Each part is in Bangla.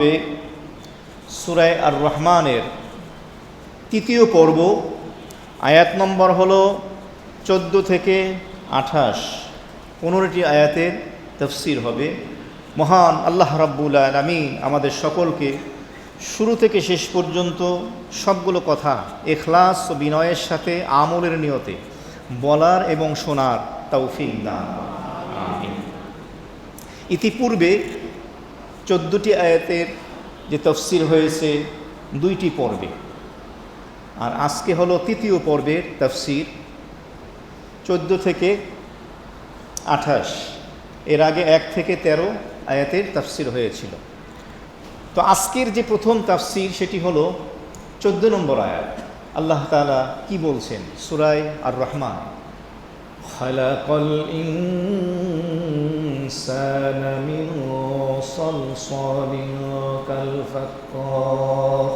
সূরা আর রহমানের তৃতীয় পর্ব, আয়াত নম্বর হলো 14 থেকে 28। 15টি আয়াতের তাফসীর হবে। মহান আল্লাহ রাব্বুল আলামিন আমাদের সকলকে শুরু থেকে শেষ পর্যন্ত সবগুলো কথা ইখলাস ও বিনয়ের সাথে আমলের নিয়তে বলার এবং শোনার তৌফিক দান আমিন। ইতিপূর্বে 14টি আয়াতের যে তফসির হয়েছে 2টি পর্বে, আর আজকে হলো তৃতীয় পর্বের তফসির 14 থেকে 28। এর আগে 1 থেকে 13 আয়াতের তফসির হয়েছিল। তো আজকের যে প্রথম তফসির সেটি হলো 14 নম্বর আয়াত। আল্লাহ তাআলা কি বলছেন সূরা আর রহমান, খালাকাল ইনসানা মিন সালসালিন কাল ফাক্কার।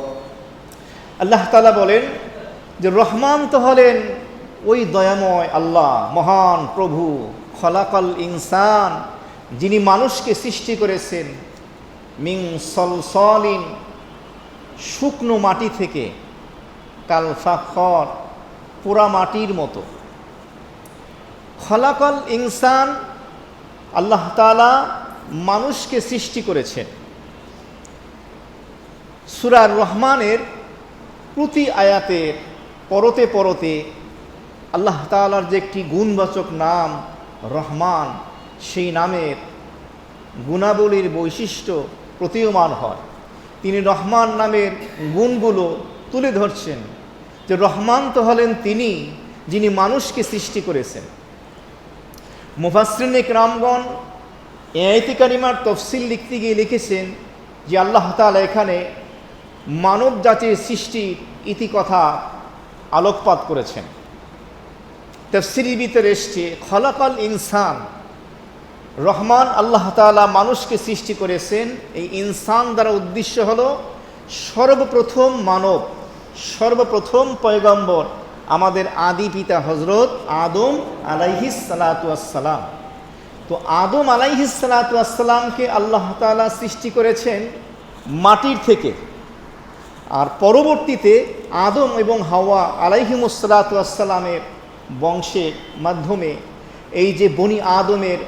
আল্লাহ তাআলা বলেন যে রহমান তো হলেন ওই দয়াময় আল্লাহ, মহান প্রভু। খালাকাল ইনসান, যিনি মানুষকে সৃষ্টি করেছেন, মিন সালসালিন, শুকনো মাটি থেকে, কাল ফাক্কার, পোড়া মাটির মতো। খালাকাল ইনসান, আল্লাহ তাআলা মানুষকে সৃষ্টি করেছেন। সূরা আর রহমানের প্রতি আয়াতের পরতে পরতে আল্লাহ তাআলার যে একটি গুণবাচক নাম রহমান, সেই নামের গুণাবলীর বৈশিষ্ট্য প্রতীয়মান হয়। তিনি রহমান নামের গুণগুলো তুলে ধরছেন যে রহমান তো হলেন তিনি, যিনি মানুষকে সৃষ্টি করেছেন। মুফাসসিরিন ইকরামগণ আয়াতে কারিমার তাফসীর লিখতে গিয়ে লিখেছেন যে আল্লাহ তাআলা এখানে মানব জাতির সৃষ্টির ইতিকথা আলোকপাত করেছেন। তাফসীরের ভিতরে এসছে খালাকাল ইনসান, রহমান আল্লাহ তাআলা মানুষকে সৃষ্টি করেছেন। এই ইনসান দ্বারা উদ্দেশ্য হলো সর্বপ্রথম মানব, সর্বপ্রথম পয়গম্বর আমাদের আদি পিতা হযরত আদম আলাইহিস সালাতু ওয়াসসালাম। তো আদম আলাইহিস সালাতু ওয়াসসালামকে আল্লাহ তাআলা সৃষ্টি করেছেন মাটির থেকে, আর পরবর্তীতে আদম এবং হাওয়া আলাইহিমুস সালাতু ওয়াসসালামের বংশের মাধ্যমে এই যে বনি আদমের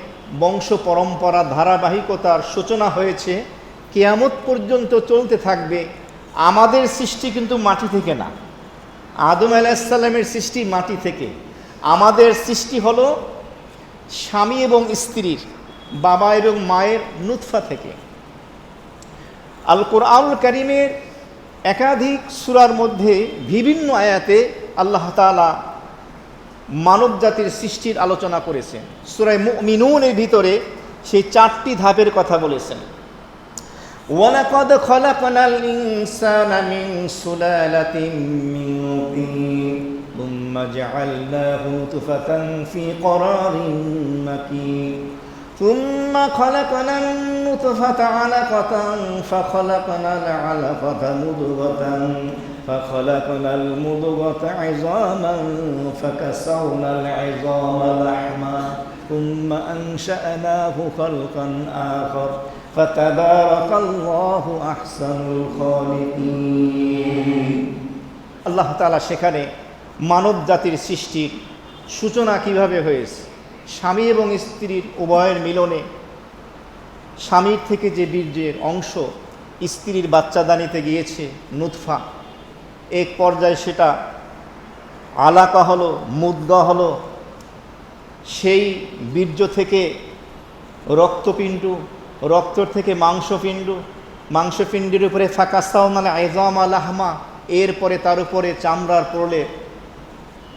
বংশ পরম্পরা ধারাবাহিকতার সূচনা হয়েছে, কিয়ামত পর্যন্ত চলতে থাকবে। আমাদের সৃষ্টি কিন্তু মাটি থেকে না, আদম আলাইহিস সালামের সৃষ্টি মাটি থেকে। আমাদের সৃষ্টি হলো স্বামী এবং স্ত্রীর, বাবা এবং মায়ের নুতফা থেকে। আল কোরআনুল কারীমের একাধিক সূরার মধ্যে বিভিন্ন আয়াতে আল্লাহ তাআলা মানব জাতির সৃষ্টির আলোচনা করেছেন। সূরা মুমিনুনের ভিতরে সেই 4টি ধাপের কথা বলেছেন। ওয়ালাকাদ খালাকনাল ইনসানা মিন সুলালাতিন মিন তিন থুম্মা জাআলনাহু তুফাতান ফি ক্বরারিন মাকিন থুম্মা খালাকনান নুতফাতা আলাকাতান ফাখালাকনাল আলাকাতা মুদগাতান فخلقنا المضغة عظاما فكسونا العظام لحما ثم أنشأناه خلقا آخر فتبارك الله أحسن الخالقين। আল্লাহ তাআলা সেখানে মানব জাতির সৃষ্টির সূচনা কিভাবে হয়েছে, স্বামী এবং স্ত্রীর উভয়ের মিলনে স্বামীর থেকে যে বীর্যের অংশ স্ত্রীর বাচ্চাদানিতে গিয়েছে নুতফা, এক পর্যায়ে সেটা আলাকা হলো, মুদগা হলো, সেই বীর্য থেকে রক্তপিণ্ড, রক্ত থেকে মাংসপিণ্ড, মাংসপিণ্ডের উপরে ফাকাসাউনাল ইযামা লাহমা, এরপরে তার উপরে চামড়ার প্রলেপ।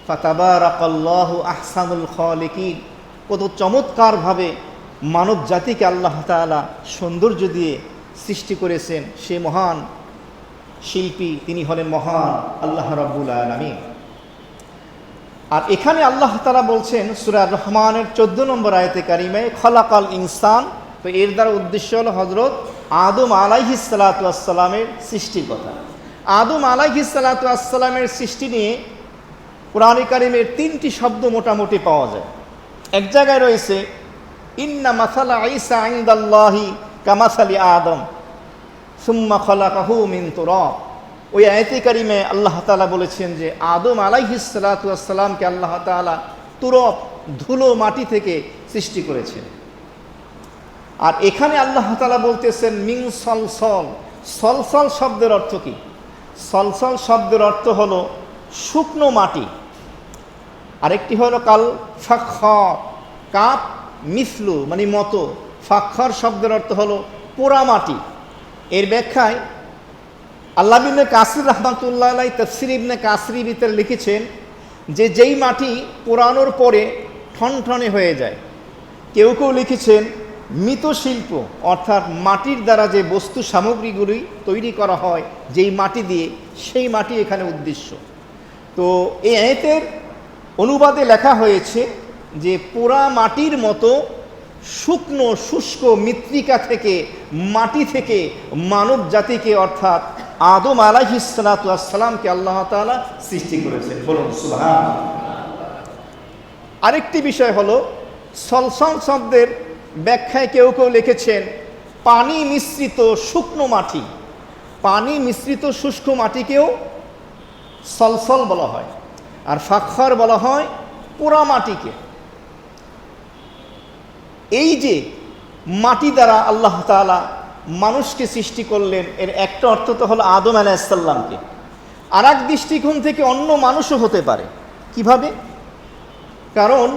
ফাতাবারাকাল্লাহু আহসানুল খালিকিন, কত চমৎকারভাবে মানব জাতিকে আল্লাহ তাআলা সৌন্দর্য দিয়ে সৃষ্টি করেছেন। সে মহান শিল্পী, তিনি হলেন মহান আল্লাহ রাব্বুল আলামিন। আর এখানে আল্লাহ তাআলা বলছেন সূরা আর রহমানের 14 নম্বর আয়াতে কারিমায় খালাকাল ইনসান। তো এর দ্বারা উদ্দেশ্য হলো হযরত আদম আলাইহিস সালাতু ওয়াসসালামের সৃষ্টির কথা। আদম আলাইহিস সালাতু ওয়াসসালামের সৃষ্টি নিয়ে কোরআনে কারিমের 3টি শব্দ মোটামুটি পাওয়া যায়। এক জায়গায় রয়েছে ইন্না মাসালা ঈসা ইনদাল্লাহি কামাসালি আদম, সুম্মা খালাকাহু মিন তুরাব। ওই আয়াতে কারিমে আল্লাহ তাআলা বলেছেন যে আদম আলাইহিস সালাতু ওয়াস সালামকে আল্লাহ তাআলা তুরব, ধুলো মাটি থেকে সৃষ্টি করেছেন। আর এখানে আল্লাহ তাআলা বলতেছেন মিন সলসল। সলসল শব্দের অর্থ কি? সলসল শব্দের অর্থ হলো শুকনো মাটি। আরেকটি হলো কাল ফাখর, কাপ মিসলু মানে মতো। ফাখর শব্দের অর্থ হলো পোড়া মাটি। এর ব্যাখ্যায় আল্লাহ ইবনে কাসির রাহমাতুল্লাহ আলাইহি তাফসীর ইবনে কাসির ভিতরে লিখেছেন যে যেই মাটি পোড়ানোর পরে ঠনঠনে হয়ে যায়। কেউ কেউ লিখেছেন মৃৎশিল্প, অর্থাৎ মাটির দ্বারা যে বস্তু সামগ্রীগুলি তৈরি করা হয় যেই মাটি দিয়ে, সেই মাটি এখানে উদ্দেশ্য। তো এই আয়াতের অনুবাদে লেখা হয়েছে যে পোড়া মাটির মতো শুকনো শুষ্ক মৃত্তিকা থেকে, মাটি থেকে মানব জাতিকে অর্থাৎ আদম আলাইহিস সালাতু ওয়াস সালামকে আল্লাহ তাআলা সৃষ্টি করেছেন। বলুন সুবহানাল্লাহ। আরেকটি বিষয় হলো সলসল শব্দের ব্যাখ্যায় কেউ কেউ লিখেছেন পানি মিশ্রিত শুকনো মাটি। পানি মিশ্রিত শুষ্ক মাটিকেও সলসল বলা হয়, আর ফাখর বলা হয় পোড়া মাটিকে। এই যে মাটি দ্বারা আল্লাহ তাআলা মানুষকে সৃষ্টি করলেন, এর একটা অর্থ তো হলো আদম আলাইহিস সালামকে। আর এক দৃষ্টিকোণ থেকে অন্য মানুষও হতে পারে। কিভাবে? কারণ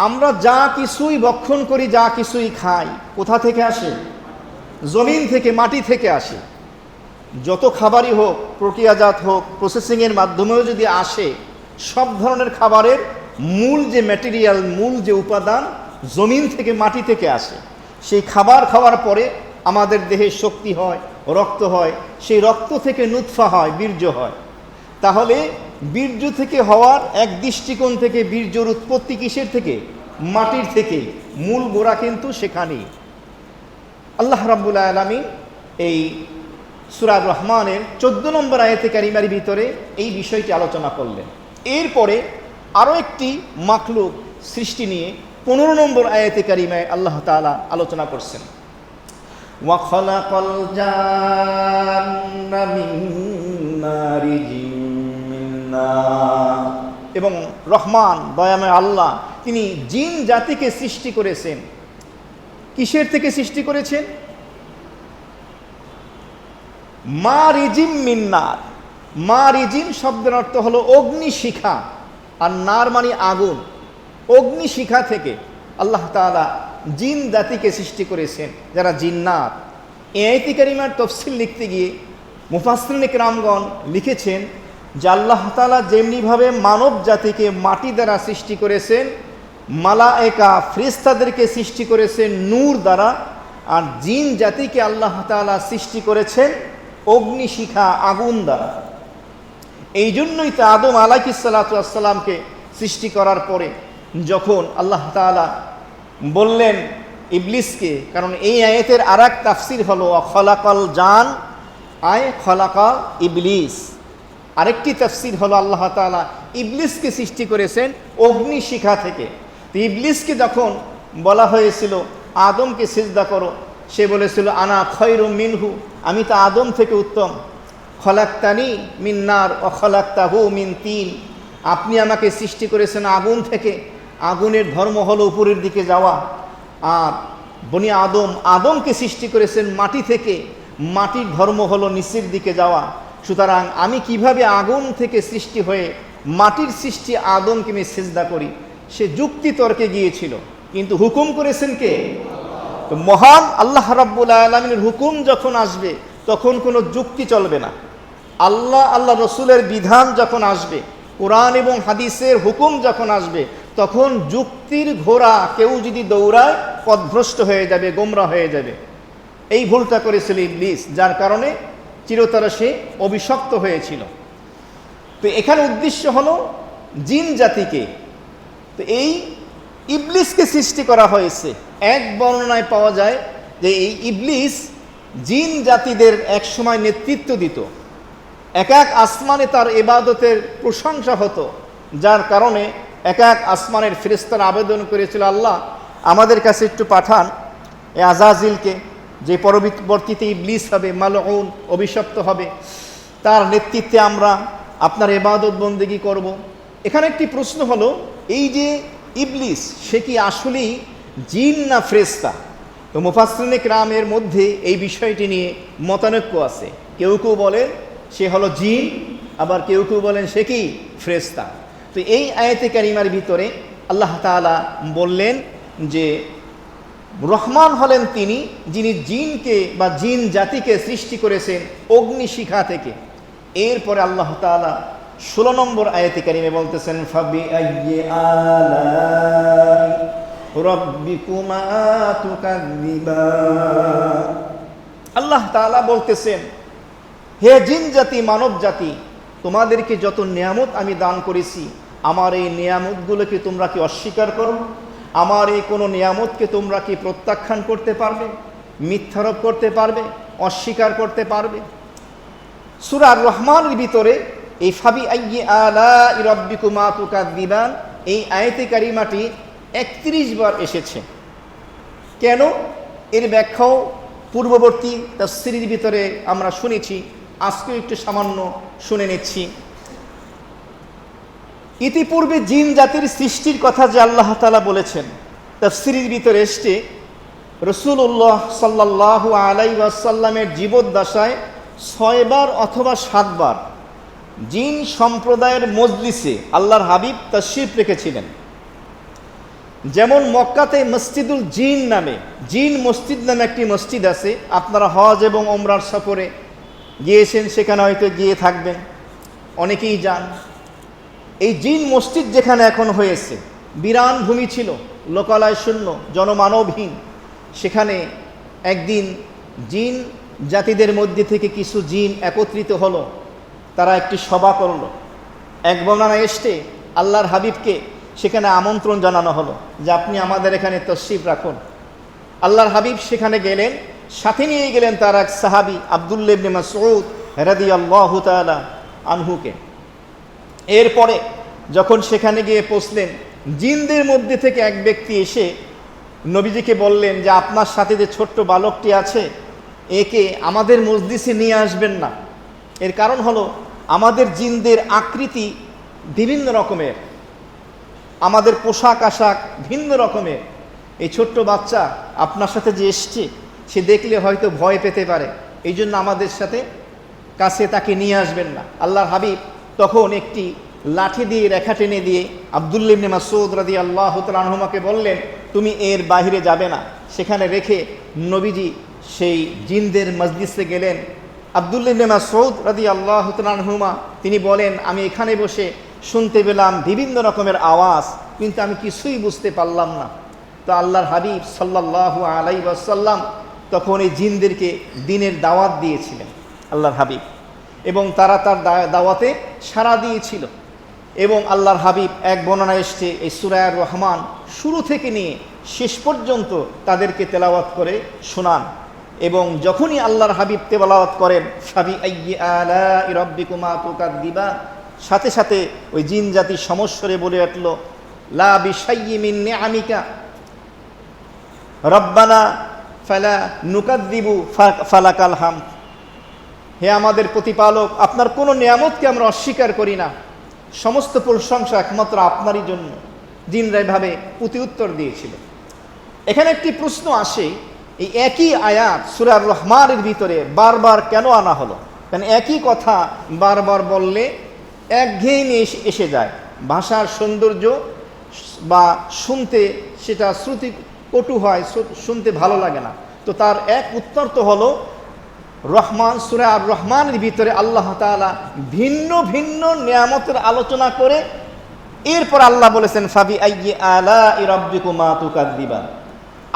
আমরা যা কিছুই ভক্ষণ করি, যা কিছুই খাই, কোথা থেকে আসে? জমিন থেকে, মাটি থেকে আসে। যত খাবারই হোক, প্রক্রিয়াজাত হোক, প্রসেসিংয়ের মাধ্যমেও যদি আসে, সব ধরনের খাবারের মূল যে ম্যাটেরিয়াল, মূল যে উপাদান জমিন থেকে, মাটি থেকে আসে। সেই খাবার খাওয়ার পরে আমাদের দেহে শক্তি হয়, রক্ত হয়, সেই রক্ত থেকে নুতফা হয়, বীর্য হয়। তাহলে বীর্য থেকে হওয়ার এক দৃষ্টিকোণ থেকে বীর্যর উৎপত্তি কিসের থেকে? মাটির থেকে। মূল গোড়া কিন্তু সেখানেই। আল্লাহ রাব্বুল আলামিন এই সূরা রহমানের 14 নম্বর আয়াতে কারিমার ভিতরে এই বিষয়টি আলোচনা করলেন। এরপরে আরও একটি মাখলুক সৃষ্টি নিয়ে 15 নম্বর আয়াতে কারিমায় আল্লাহ তাআলা আলোচনা করছেন। ওয়া খালাকাল জান্না মিন মারিজিম মিন নার। এবং রহমান দয়াময় আল্লাহ তিনি জিন জাতিকে সৃষ্টি করেছেন। কিসের থেকে সৃষ্টি করেছেন? মারিজিম মিন নার। মারিজিম শব্দের অর্থ হলো অগ্নিশিখা, আর নার মানে আগুন। অগ্নিশিখা থেকে আল্লাহ তাআলা জিন জাতিকে সৃষ্টি করেছেন, যারা জিন্নাত। এই আয়াতে কারিমার তাফসীর লিখতে গিয়ে মুফাসসিরিন কিরামগণ লিখেছেন যে আল্লাহ তাআলা যেমনিভাবে মানব জাতিকে মাটি দ্বারা সৃষ্টি করেছেন, মালায়েকা ফেরেশতাদেরকে সৃষ্টি করেছেন নূর দ্বারা, আর জিন জাতিকে আল্লাহ তাআলা সৃষ্টি করেছেন অগ্নিশিখা, আগুন দ্বারা। এই জন্যই তো আদম আলাইহিস সালাতু ওয়াস সালামকে সৃষ্টি করার পরে যখন আল্লাহ তাআলা বললেন ইবলিসকে, কারণ এই আয়াতের আর এক তাফসির হলো খলাকাল জান আয় খলাকাল ইবলিস। আরেকটি তাফসির হলো আল্লাহ তাআলা ইবলিসকে সৃষ্টি করেছেন অগ্নিশিখা থেকে। তো ইবলিসকে যখন বলা হয়েছিল আদমকে সিজদা করো, সে বলেছিল আনা খয়রুম মিনহু, আমি তো আদম থেকে উত্তম। খলাকতানি মিন নার ওয়া খলাকতাহু মিন তিন, আপনি আমাকে সৃষ্টি করেছেন আগুন থেকে। আগুনের ধর্ম হলো উপরের দিকে যাওয়া, আর বনি আদমকে সৃষ্টি করেছেন মাটি থেকে। মাটির ধর্ম হলো নিচের দিকে যাওয়া। সুতরাং আমি কিভাবে আগুন থেকে সৃষ্টি হয়ে মাটির সৃষ্টি আদমকে আমি সিজদা করি? সে যুক্তি তর্কে গিয়েছিল, কিন্তু হুকুম করেছেন কে? তো মহান আল্লাহ রাব্বুল আলামিনের হুকুম যখন আসবে তখন কোনো যুক্তি চলবে না। আল্লাহ রসুলের বিধান যখন আসবে, কোরআন এবং হাদিসের হুকুম যখন আসবে, তখন যুক্তির ঘোড়া কেউ যদি দৌড়ায় পথভ্রষ্ট হয়ে যাবে, গোমরা হয়ে যাবে। এই ভুলটা করেছিল ইবলিস, যার কারণে চিরতরে সে অভিশপ্ত হয়েছিল। তো এখানে উদ্দেশ্য হলো জিন জাতিকে। তো এই ইবলিসকে সৃষ্টি করা হয়েছে। এক বর্ণনায় পাওয়া যায় যে এই ইবলিস জিন জাতিদের এক সময় নেতৃত্ব দিত। এক এক আসমানে তার ইবাদতের প্রশংসা হতো, যার কারণে এক এক আসমানের ফেরেশতারা আবেদন করেছিল, আল্লাহ আমাদের কাছে একটু পাঠান এ আজাজিলকে, যে পরবর্তীতে ইবলিস হবে, মালউন, অভিশপ্ত হবে, তার নেতৃত্বে আমরা আপনার ইবাদত বন্দেগী করব। এখানে একটি প্রশ্ন হলো, এই যে ইবলিস, সে কি আসলেই জিন না ফেরেশতা? তো মুফাসসিরিনে কেরামের মধ্যে এই বিষয়টি নিয়ে মতানৈক্য আছে। কেউ কেউ বলেন সে হলো জিন, আবার কেউ কেউ বলেন সে কি ফেরেশতা। তো এই আয়াতে কারিমার ভিতরে আল্লাহ তাআলা বললেন যে রহমান হলেন তিনি যিনি জিনকে বা জিন জাতিকে সৃষ্টি করেছেন অগ্নিশিখা থেকে। এরপরে আল্লাহ তাআলা 16 নম্বর আয়াতে কারিমে বলতেছেন, ফাবি আইয়ি আলাই রাব্বিকুমা তুকাযযিবান। আল্লাহ তাআলা বলতেছেন, হে জিন জাতি, মানব জাতি, তোমাদেরকে যত নিয়ামত আমি দান করেছি, আমার এই নিয়ামতগুলোকে তোমরা কি অস্বীকার করো? আমার এই কোনো নিয়ামতকে তোমরা কি প্রত্যাখ্যান করতে পারবে, মিথ্যারোপ করতে পারবে, অস্বীকার করতে পারবে? সূরা আর রহমানের ভিতরে এই ফাবি আইয়ি আলাই রাব্বিকুমা তুকাযযিবান এই আয়াতে কারিমাটি 31 বার এসেছে। কেন? এর ব্যাখ্যাও পূর্ববর্তী তাফসীরের ভিতরে আমরা শুনেছি, আজকেও একটু সামান্য শুনে নিচ্ছি। ইতিপূর্বে জিন জাতির সৃষ্টির কথা যে আল্লাহ তাআলা বলেছেন, তাফসীরের ভিতরে এসছে রাসূলুল্লাহ সাল্লাল্লাহু আলাইহি ওয়াসাল্লামের জীবদ্দশায় 6 বার অথবা 7 বার জিন সম্প্রদায়ের মজলিসে আল্লাহর হাবিব তাশরীফ রেখেছিলেন। যেমন মক্কাতে মসজিদুল জিন নামে, জিন মসজিদ নামে একটি মসজিদ আছে। আপনারা হজ এবং ওমরার সফরে গিয়েছেন, সেখানে হয়তো গিয়ে থাকবেন, অনেকেই যান। এই জিন মসজিদ যেখানে এখন হয়েছে, বিরান ভূমি ছিল, লোকালয় শূন্য, জনমানবহীন। সেখানে একদিন জিন জাতিদের মধ্যে থেকে কিছু জিন একত্রিত হলো, তারা একটি সভা করলো। এক বর্ণনায় এসে আল্লাহর হাবিবকে সেখানে আমন্ত্রণ জানানো হলো যে আপনি আমাদের এখানে তশরিফ রাখুন। আল্লাহর হাবিব সেখানে গেলেন, সাথে নিয়ে গেলেন তার এক সাহাবী আব্দুল্লাহ ইবনে মাসউদ রাদিয়াল্লাহু তাআলা আনহুকে। এরপরে যখন সেখানে গিয়ে পৌঁছলেন, জিনদের মধ্যে থেকে এক ব্যক্তি এসে নবীজিকে বললেন যে আপনার সাথে যে ছোট্ট বালকটি আছে, একে আমাদের মজলিসে নিয়ে আসবেন না। এর কারণ হলো আমাদের জিনদের আকৃতি বিভিন্ন রকমের, আমাদের পোশাক আশাক ভিন্ন রকমের। এই ছোট্ট বাচ্চা আপনার সাথে যে এসছে, সে দেখলে হয়তো ভয় পেতে পারে, এই জন্য আমাদের সাথে কাছে তাকে নিয়ে আসবেন না। আল্লাহর হাবিব তখন একটি লাঠি দিয়ে রেখা টেনে দিয়ে আব্দুল্লাহ ইবনে মাসউদ রাদিয়াল্লাহু তাআলা আনহুমাকে বললেন, তুমি এর বাইরে যাবে না। সেখানে রেখে নবীজি সেই জিনদের মজলিসে গেলেন। আব্দুল্লাহ ইবনে মাসউদ রাদিয়াল্লাহু তাআলা আনহুমা তিনি বলেন, আমি এখানে বসে শুনতে পেলাম বিভিন্ন রকমের আওয়াজ, কিন্তু আমি কিছুই বুঝতে পারলাম না। তো আল্লাহর হাবিব সাল্লাল্লাহু আলাইহি ওয়াসাল্লাম তখন এই জিনদেরকে দ্বীনের দাওয়াত দিয়েছিলেন আল্লাহর হাবিব, এবং তারা তার দাওয়াতে সাড়া দিয়েছিল। এবং আল্লাহর হাবিব এক বর্ণনায় এসছে এই সূরা আর রহমান শুরু থেকে নিয়ে শেষ পর্যন্ত তাদেরকে তেলাওয়াত করে শোনান। এবং যখনই আল্লাহর হাবিব তেলাওয়াত করেন ফাবি আইয়ি আলাই রাব্বিকুমা তুকাযযিবান, সাথে সাথে ওই জিন জাতি সমস্বরে বলে উঠল, লা বিশাইয়্যি মিন নিআমিকা রব্বানা ফালা নুকাযযিবু ফালাকাল হামদ। হে আমাদের প্রতিপালক, আপনার কোনো নিয়ামতকে আমরা অস্বীকার করি না, সমস্ত প্রশংসা একমাত্র আপনারই জন্য। জিনরা এভাবে প্রতি উত্তর দিয়েছিল। এখানে একটি প্রশ্ন আসে, এই একই আয়াত সূরা আর রহমানের ভিতরে বারবার কেন আনা হলো? কারণ একই কথা বারবার বললে একঘেয়েমি এসে যায়, ভাষার সৌন্দর্য বা শুনতে সেটা শ্রুতি কটু হয়, শুনতে ভালো লাগে না। তো তার এক উত্তর তো হলো রহমান, সূরা আর রহমানের ভিতরে আল্লাহ তাআলা ভিন্ন ভিন্ন নিয়ামতের আলোচনা করে এরপর আল্লাহ বলেছেন ফাবি আইয়ি আলাই রাব্বিকুমা তুকাযযিবান।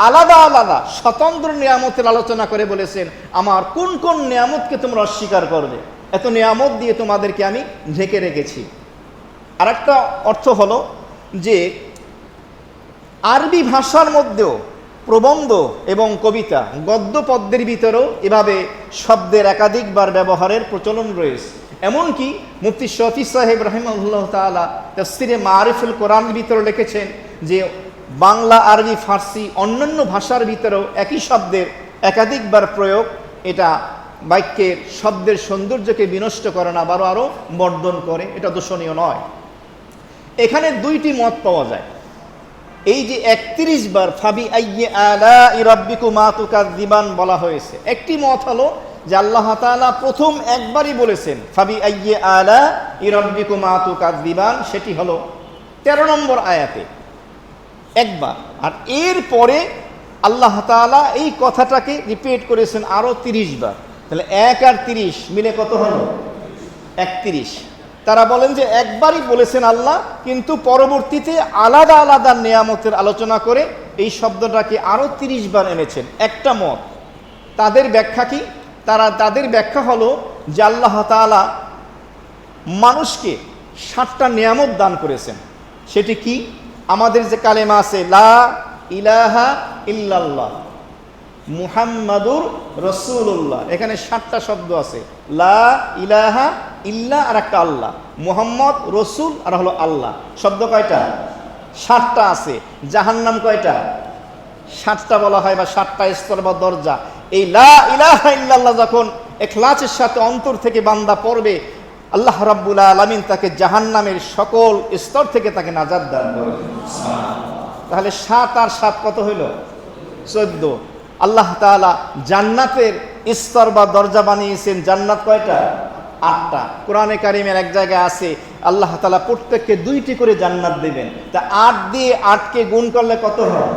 আলাদা আলাদা স্বতন্ত্র নিয়ামতের আলোচনা করে বলেছেন আমার কোন কোন নিয়ামতকে তোমরা অস্বীকার করবে, এত নিয়ামত দিয়ে তোমাদেরকে আমি ঢেকে রেখেছি। আর একটা অর্থ হলো যে আরবি ভাষার মধ্যেও প্রবন্ধ এবং কবিতা, গদ্য পদ্যের ভিতরেও এভাবে শব্দের একাধিকবার ব্যবহারের প্রচলন রয়েছে। এমনকি মুফতি শফি সাহেব রাহিমাহুল্লাহ তাআলা তাফসিরে মারিফুল কোরআনের ভিতরে লিখেছেন যে বাংলা, আরবি, ফার্সি অন্যান্য ভাষার ভিতরেও একই শব্দের একাধিকবার প্রয়োগ এটা বাক্যের শব্দের সৌন্দর্যকে বিনষ্ট করে না, আরও বর্ধন করে, এটা দূষণীয় নয়। এখানে দুইটি মত পাওয়া যায়। এই যে 31 বার ফাবি আইয়ি আলাই রাব্বিকুমা তুকাযযিবান বলা হয়েছে, একটি মত হলো যে আল্লাহ তাআলা প্রথম একবারই বলেছেন ফাবি আইয়ি আলাই রাব্বিকুমা তুকাযযিবান, সেটি হলো 13 নম্বর আয়াতে একবার, আর এর পরে আল্লাহ তাআলা এই কথাটাকে রিপিট করেছেন আরও 30 বার। তাহলে 1 আর 30 মিলে কত হলো? 31। তারা বলেন যে একবারই বলেছেন আল্লাহ, কিন্তু পরবর্তীতে আলাদা আলাদা নেয়ামতের আলোচনা করে এই শব্দটাকে আরও 30 বার এনেছেন। একটা মত, তাদের ব্যাখ্যা কি? তাদের ব্যাখ্যা হলো যে আল্লাহ তাআলা মানুষকে 7টা নেয়ামত দান করেছেন। সেটি কি? আমাদের যে কালেমা আছে লা ইলাহা ইল্লাল্লাহ মুহাম্মাদুর রাসূলুল্লাহ, এখানে 7টা শব্দ আছে, লা ইলাহা ইল্লা আর একটা আল্লাহ, মুহাম্মদ রসুল আর হলো আল্লাহ। শব্দ কয়টা? 7টা আছে। জাহান্নাম কয়টা? 7টা বলা হয়, বা 7টা স্তর বা দরজা। এই লা ইলাহা ইল্লাল্লাহ যখন ইখলাসের সাথে অন্তর থেকে বান্দা পড়বে, আল্লাহ রাব্বুল আলামিন তাকে জাহান্নামের সকল স্তর থেকে তাকে নাজাত দান করবেন। তাহলে 7 আর 7 কত হইল? 14। আল্লাহ তাআলা জান্নাতের স্তর বা দরজা বানিয়েছেন। জান্নাত কয়টা? 8টা। কোরআনে কারিমের এক জায়গায় আছে আল্লাহ তাআলা প্রত্যেককে 2টি করে জান্নাত দেবেন। তা 8 দিয়ে 8কে গুণ করলে কত হয়?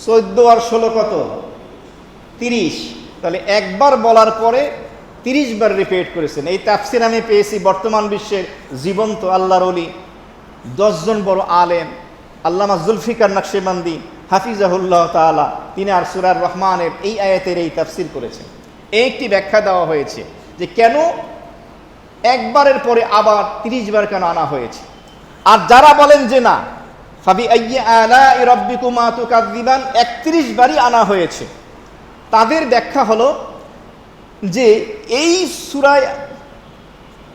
14 আর 16 কত? 30। তাহলে একবার বলার পরে 30 বার রিপিট করেছেন। এই তাফসীর আমি পেয়েছি বর্তমান বিশ্বের জীবন্ত আল্লাহর ওলি 10 জন বড় আলেম, আল্লামা জুলফিকার নকশবন্দি হাফিজাহুল্লাহ তাআলা, তিনি আর সূরা রহমানের এই আয়াতের এই তাফসীর করেছেন। এই একটি ব্যাখ্যা দেওয়া হয়েছে যে কেন একবারের পরে আবার 30 বার কেন আনা হয়েছে। আর যারা বলেন যে না, ফাবি আইয়ি আলাই রাব্বিকুমা তুকাযযিবান 31 বারই আনা হয়েছে, তাদের ব্যাখ্যা হলো যে এই সূরা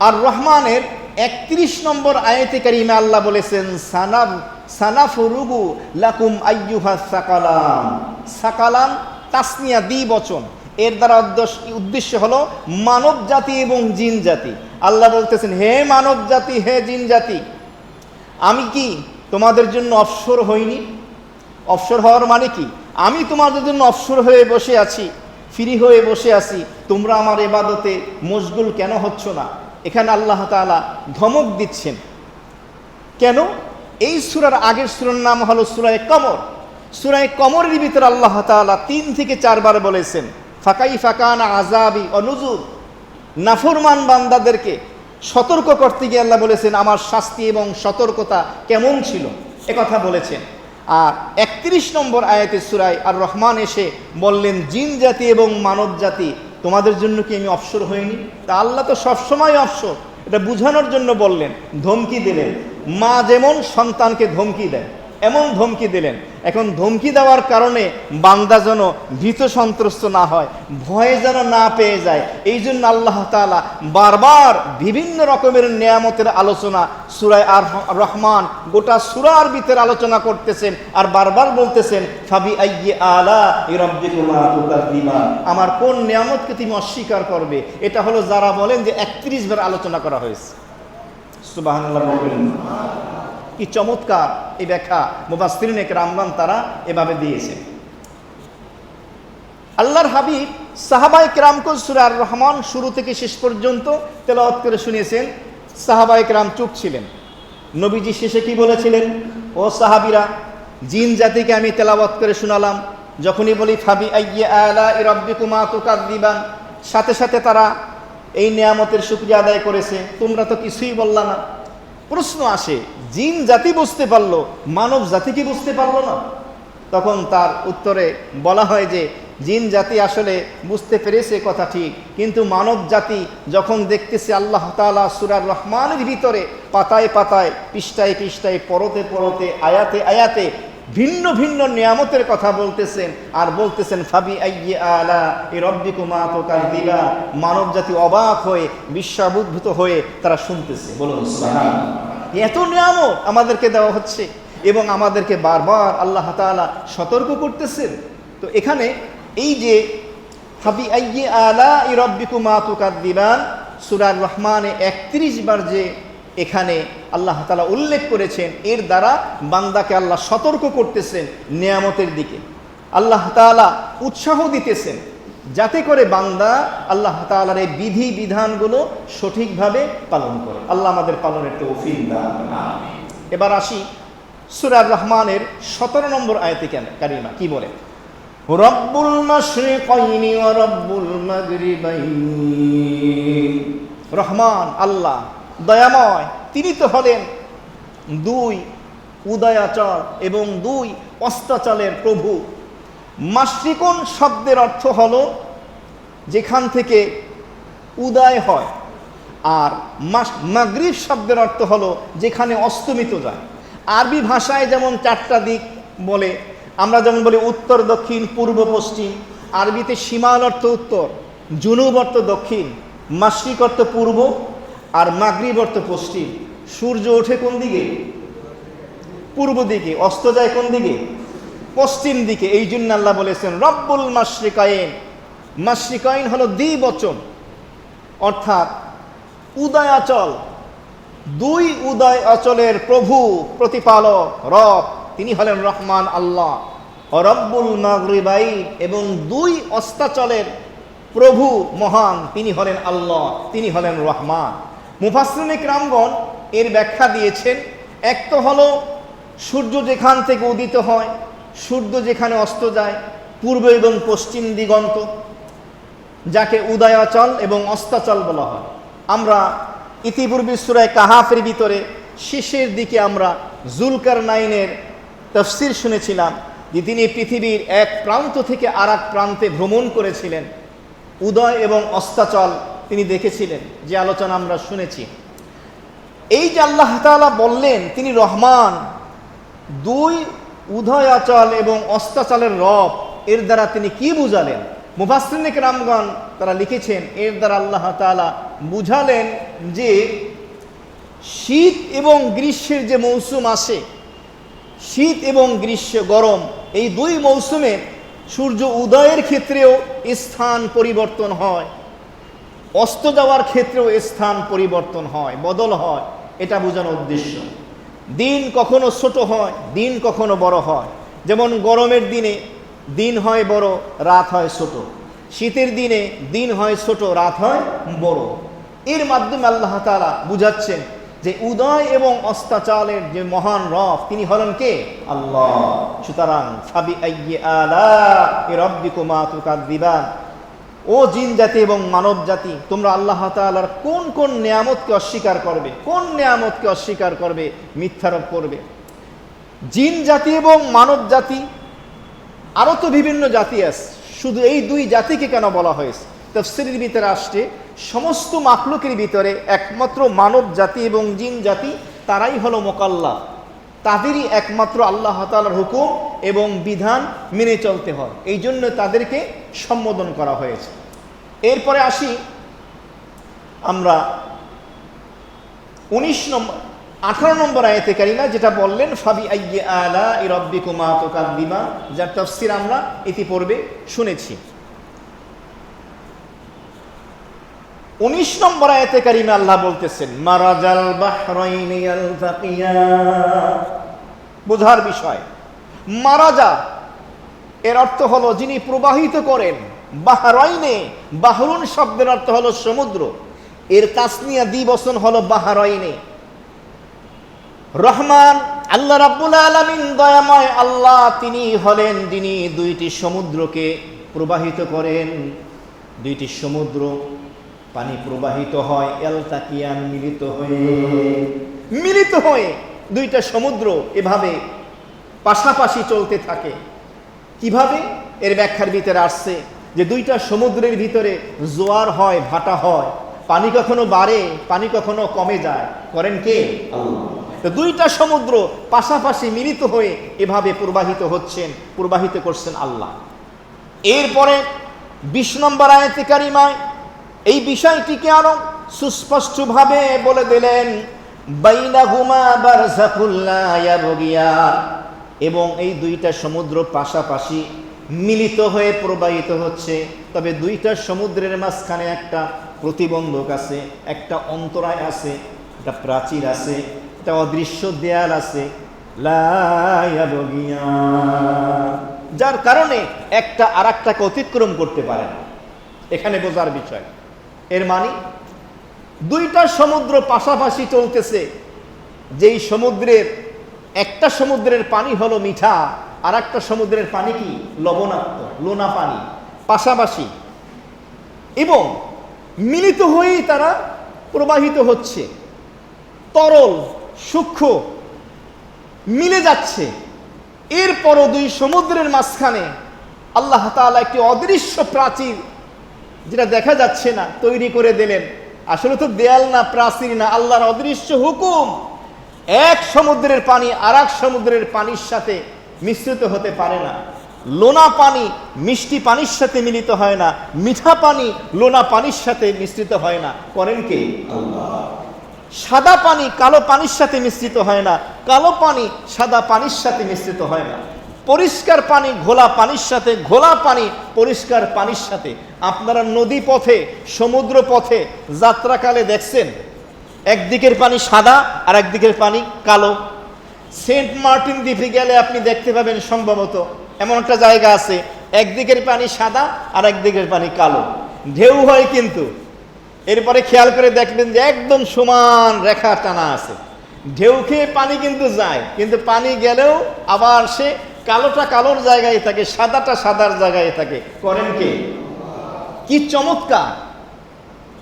আর রহমানের 31 নম্বর আয়াতে কারিমে আল্লাহ বলেছেন সানাফুরুগু লাকুম আইয়ুহাস সাকালান। সাকালান তাসনিয়া দ্বিবচন, এর দ্বারা উদ্দেশ্য হলো মানব জাতি এবং জিন জাতি। আল্লাহ বলতেছেন, হে মানব জাতি, হে জিন জাতি, আমি কি তোমাদের জন্য অবসর হইনি? অবসর হওয়ার মানে কি? আমি তোমাদের জন্য অবসর হয়ে বসে আছি, ফ্রি হয়ে বসে আছি, তোমরা আমার ইবাদতে মশগুল কেন হচ্ছ না? এখানে আল্লাহ তাআলা ধমক দিচ্ছেন। কেন? এই সূরার আগের সূরার নাম হলো সূরা কমর। সূরা কমরের ভিতরে আল্লাহ তাআলা 3 থেকে 4 বার বলেছেন ফাকাইফা কানা আযাবি ওয়া নুযুর। নাফরমান বান্দাদেরকে সতর্ক করতে গিয়ে আল্লাহ বলেছেন আমার শাস্তি এবং সতর্কতা কেমন ছিল, একথা বলেছেন। আর 31 নম্বর আয়াতে সূরা আর রহমান এসে বললেন জিন জাতি এবং মানব জাতি, তোমাদের জন্য কি আমি অবসর হইনি? তা আল্লাহ তো সবসময় অবসর, এটা বুঝানোর জন্য বললেন, ধমকি দিলেন। মা যেমন সন্তানকে ধমকি দেয়, এমন ধমকি দিলেন। এখন ধমকি দেওয়ার কারণে বান্দা যেন ভীত সন্ত্রস্ত না হয়, ভয়ে যেন না পেয়ে যায়, এই জন্য আল্লাহ তাআলা বারবার বিভিন্ন রকমের নিয়ামতের আলোচনা সূরা আর রহমান গোটা সূরার ভিতরে আলোচনা করতেছেন, আর বারবার বলতেছেন ফাবি আইয়ি আলাই রাব্বিকুমা তুকাযযিবান, আমার কোন নিয়ামতকে তুমি অস্বীকার করবে? এটা হলো যারা বলেন যে 31 বার আলোচনা করা হয়েছে। সুবহানাল্লাহ বলবেন। কি চমৎকার এই ব্যাখ্যা মুফাসসিরিনে কেরামগণ তারা এভাবে দিয়েছে। আল্লাহর হাবিব সাহাবায়ে কেরামকে সূরা আর রহমান শুরু থেকে শেষ পর্যন্ত তেলাওয়াত করে শুনিয়েছেন। সাহাবায়ে কেরাম চুপ ছিলেন। নবীজি শেষে কি বলেছিলেন? ও সাহাবীরা, জিন জাতিকে আমি তেলাওয়াত করে শোনালাম, যখনই বলি ফাবি আইয়ি আলাই রাব্বিকুমা তুকাযযিবান, সাথে সাথে তারা এই নিয়ামতের শুকরিয়া আদায় করেছে, তোমরা তো কিছুই বললা না। প্রশ্ন আসে, জিন জাতি বুঝতে পারলো, মানব জাতি কি বুঝতে পারলো না? তখন তার উত্তরে বলা হয় যে জিন জাতি আসলে বুঝতে পেরেছে কথা ঠিক, কিন্তু মানব জাতি যখন দেখতেছে আল্লাহ তাআলা সূরা রহমানের ভিতরে পাতায় পাতায়, পৃষ্ঠায় পৃষ্ঠায়, পরতে পরতে, আয়াতে আয়াতে ভিন্ন ভিন্ন নিয়ামতের কথা বলতেছেন, আর বলতেছেন ফাবি আইয়ি আলাই রাব্বিকুমা তুকাযযিবান, মানব জাতি অবাক হয়ে বিস্ময়াভিভূত হয়ে তারা শুনতেছে। বলুন সুবহানাল্লাহ। এত নিয়ামত আমাদেরকে দেওয়া হচ্ছে, এবং আমাদেরকে বারবার আল্লাহ তাআলা সতর্ক করতেছেন। তো এখানে এই যে ফাবি আইয়ি আলাই রাব্বিকুমা তুকাদ্দিবান, সূরা রহমানে 31 বার যে এখানে আল্লাহ তাআলা উল্লেখ করেছেন, এর দ্বারা বান্দাকে আল্লাহ সতর্ক করতেছেন নিয়ামতের দিকে। আল্লাহ তাআলা উৎসাহ দিতেছেন যাতে করে বান্দা আল্লাহ তাআলার এই বিধি বিধানগুলো সঠিকভাবে পালন করে। আল্লাহ আমাদের পালনের তৌফিক দান করুন। এবার আসি সূরা রহমানের 17 নম্বর আয়াতে কারিমা কি বলে? রব্বুল মাশরিকাইনি ওয়া রব্বুল মাগরিবাইনি। রহমান আল্লাহ দয়াময়, তিনি তো হলেন দুই উদয়াচল এবং দুই অস্তাচলের প্রভু। মাশরিকুন শব্দের অর্থ হলো যেখান থেকে উদয় হয়, আর মাগরিব শব্দের অর্থ হলো যেখানে অস্তমিত যায়। আরবি ভাষায় যেমন 4টা দিক বলে, আমরা যেমন বলি উত্তর দক্ষিণ পূর্ব পশ্চিম, আরবিতে শিমাল অর্থ উত্তর, জুনুব অর্থ দক্ষিণ, মাশরিক অর্থ পূর্ব, আর মাগরিব অর্থ পশ্চিম। সূর্য ওঠে কোন দিকে? পূর্ব দিকে। অস্ত যায় কোন দিকে? পশ্চিম দিকে। এই জন্য আল্লাহ বলেছেন রব্বুল মাশরিকাইন। মাশরিকাইন হলো দ্বিবচন, অর্থাৎ উদয়াচল, দুই উদয় অচলের প্রভু প্রতিপালক রব, তিনি হলেন রহমান আল্লাহ। রব্বুল মাগরিবাইন, এবং দুই অস্তাচলের প্রভু মহান, তিনি হলেন আল্লাহ, তিনি হলেন রহমান। মুফাসসিরিন কিরামগণ এর ব্যাখ্যা দিয়েছেন, এক তো হলো সূর্য যেখান থেকে উদিত হয়, সূর্য যেখানে অস্ত যায়, পূর্ব এবং পশ্চিম দিগন্ত, যাকে উদয়াচল এবং অস্তাচল বলা হয়। আমরা ইতিপূর্বে সূরা কাহাফের ভিতরে শেষের দিকে আমরা যুলকারনাইনের তাফসীর শুনেছিলাম, যে তিনি পৃথিবীর এক প্রান্ত থেকে আর এক প্রান্তে ভ্রমণ করেছিলেন, উদয় এবং অস্তাচল তিনি দেখেছিলেন, যে আলোচনা আমরা শুনেছি। এই যে আল্লাহ তাআলা বললেন তিনি রহমান, দুই উদয়াচল এবং অস্তাচলের রব, এর দ্বারা তিনি কি বুঝালেন? মুফাসসিরিন কিরামগণ তারা লিখেছেন, এর দ্বারা আল্লাহ তাআলা বুঝালেন যে শীত এবং গ্রীষ্মের যে মৌসুম আসে, শীত এবং গ্রীষ্ম গরম, এই দুই মৌসুমে সূর্য উদয়ের ক্ষেত্রেও স্থান পরিবর্তন হয়, অস্ত যাওয়ার ক্ষেত্রেও স্থান পরিবর্তন হয়, বদল হয়, এটা বোঝানোর উদ্দেশ্য। দিন কখনো ছোট হয়, দিন কখনো বড় হয়। যেমন গরমের দিনে দিন হয় বড়, রাত হয় ছোট। শীতের দিনে দিন হয় ছোট, রাত হয় বড়। এর মাধ্যমে আল্লাহ তাআলা বুঝাচ্ছেন যে উদয় এবং অস্তাচলের যে মহান রব, তিনি হলেন কে? আল্লাহ। সুতরাং ফাবি আইয়ি আলাই রাব্বিকুমা তুকাদ্দিবান, ও জিন জাতি এবং মানব জাতি, তোমরা আল্লাহ তাআলার কোন কোন নিয়ামতকে অস্বীকার করবে? কোন নিয়ামতকে অস্বীকার করবে, মিথ্যারোপ করবে? জিন জাতি এবং মানব জাতি, আরও তো বিভিন্ন জাতি আছে, শুধু এই দুই জাতিকে কেন বলা হয়েছে? তাফসীরের ভিতরে আসছে সমস্ত মাখলুকের ভিতরে একমাত্র মানব জাতি এবং জিন জাতি, তারাই হলো মুকাল্লাফ, তাদেরই একমাত্র আল্লাহ তাআলার হুকুম এবং বিধান মেনে চলতে হয়, এই জন্য তাদেরকে সম্বোধন করা হয়েছে। এরপরে আসি আমরা 18 নম্বর আয়াতে কারিমা, যেটা বললেন ফাবি আইয়ি আলাই রাব্বিকুমা তুকাদ্দিবান, যার তাফসীর আমরা ইতিপূর্বে শুনেছি। 19 নম্বর আয়াতে কারিমা আল্লাহ বলতেছেন মারাজাল বাহরাইনি ইয়ালতাকিয়ান। বোঝার বিষয়, মারাজা এর অর্থ হলো যিনি প্রবাহিত করেন। বাহরাইনে, বাহরুন শব্দের অর্থ হলো সমুদ্র, এর তাসনিয়া দ্বিবচন হলো বাহরাইনে। রহমান আল্লাহ রাব্বুল আলামিন দয়াময় আল্লাহ, তিনি হলেন যিনি দুইটি সমুদ্রকে প্রবাহিত করেন। দুইটি সমুদ্র পানি প্রবাহিত হয়, এলতাকিয়ান মিলিত হয়ে দুইটা সমুদ্র এভাবে পাশাপাশি চলতে থাকে। কিভাবে? এর ব্যাখ্যার ভিতরে আসছে যে দুইটা সমুদ্রের ভিতরে জোয়ার হয়, ভাটা হয়, পানি কখনো বাড়ে, পানি কখনো কমে যায়, করেন কে? আল্লাহ। তো দুইটা সমুদ্র পাশাপাশি মিলিত হয়ে এভাবে প্রবাহিত করছেন আল্লাহ। এরপরে 20 নম্বর আয়াতে কারিমায় এই বিষয়টিকে আরো সুস্পষ্টভাবে বলে দিলেন, বাইনাহুমা বারযাখুল লা ইয়াবগিয়ান, এবং এই দুইটা সমুদ্র পাশাপাশি মিলিত হয়ে প্রবাহিত হচ্ছে। তবে দুইটা সমুদ্রের মাঝখানে একটা প্রতিবন্ধক আছে, একটা অন্তরায় আছে, একটা প্রাচীর আছে, একটা অদৃশ্য দেয়াল আছে, যার কারণে একটা আর একটাকে অতিক্রম করতে পারে না। এখানে বোঝার বিষয়, এর মানে দুইটা সমুদ্র পাশাপাশি চলতেছে, যেই সমুদ্রের একটা সমুদ্রের পানি হলো মিঠা, আর একটা সমুদ্রের পানি কি লবণাক্ত, লোনা পানি, পাশাপাশি এবং মিলিত হয়েই তারা প্রবাহিত হচ্ছে, তরল সূক্ষ্ম মিলে যাচ্ছে। এরপরও দুই সমুদ্রের মাঝখানে আল্লাহ তাআলা একটি অদৃশ্য প্রাচীর, যেটা দেখা যাচ্ছে না, তৈরি করে দিলেন। আসলে তো দেয়াল না, প্রাচীর না, আল্লাহর অদৃশ্য হুকুম। এক সমুদ্রের পানি আর এক সমুদ্রের পানির সাথে মিশ্রিত হতে পারে না। লোনা পানি মিষ্টি পানির সাথে মিলিত হয় না, মিঠা পানি লোনা পানির সাথে মিশ্রিত হয় না। করেন কে? আল্লাহ। সাদা পানি কালো পানির সাথে মিশ্রিত হয় না, কালো পানি সাদা পানির সাথে মিশ্রিত হয় না। পরিষ্কার পানি ঘোলা পানির সাথে, ঘোলা পানি পরিষ্কার পানির সাথে। আপনারা নদী পথে, সমুদ্র পথে যাত্রাকালে দেখছেন, একদিকের পানি সাদা আর একদিকের পানি কালো। সেন্ট মার্টিন দ্বীপে গেলে আপনি দেখতে পাবেন, সম্ভবত এমন একটা জায়গা আছে, একদিকের পানি সাদা আর একদিকের পানি কালো, ঢেউ হয় কিন্তু। এরপরে খেয়াল করে দেখবেন যে একদম সমান রেখা টানা আছে, ঢেউ খেয়ে পানি কিন্তু যায়, কিন্তু পানি গেলেও আবার সে কালোটা কালোর জায়গায় থাকে, সাদাটা সাদার জায়গায় থাকে। করেন কে? কি চমৎকার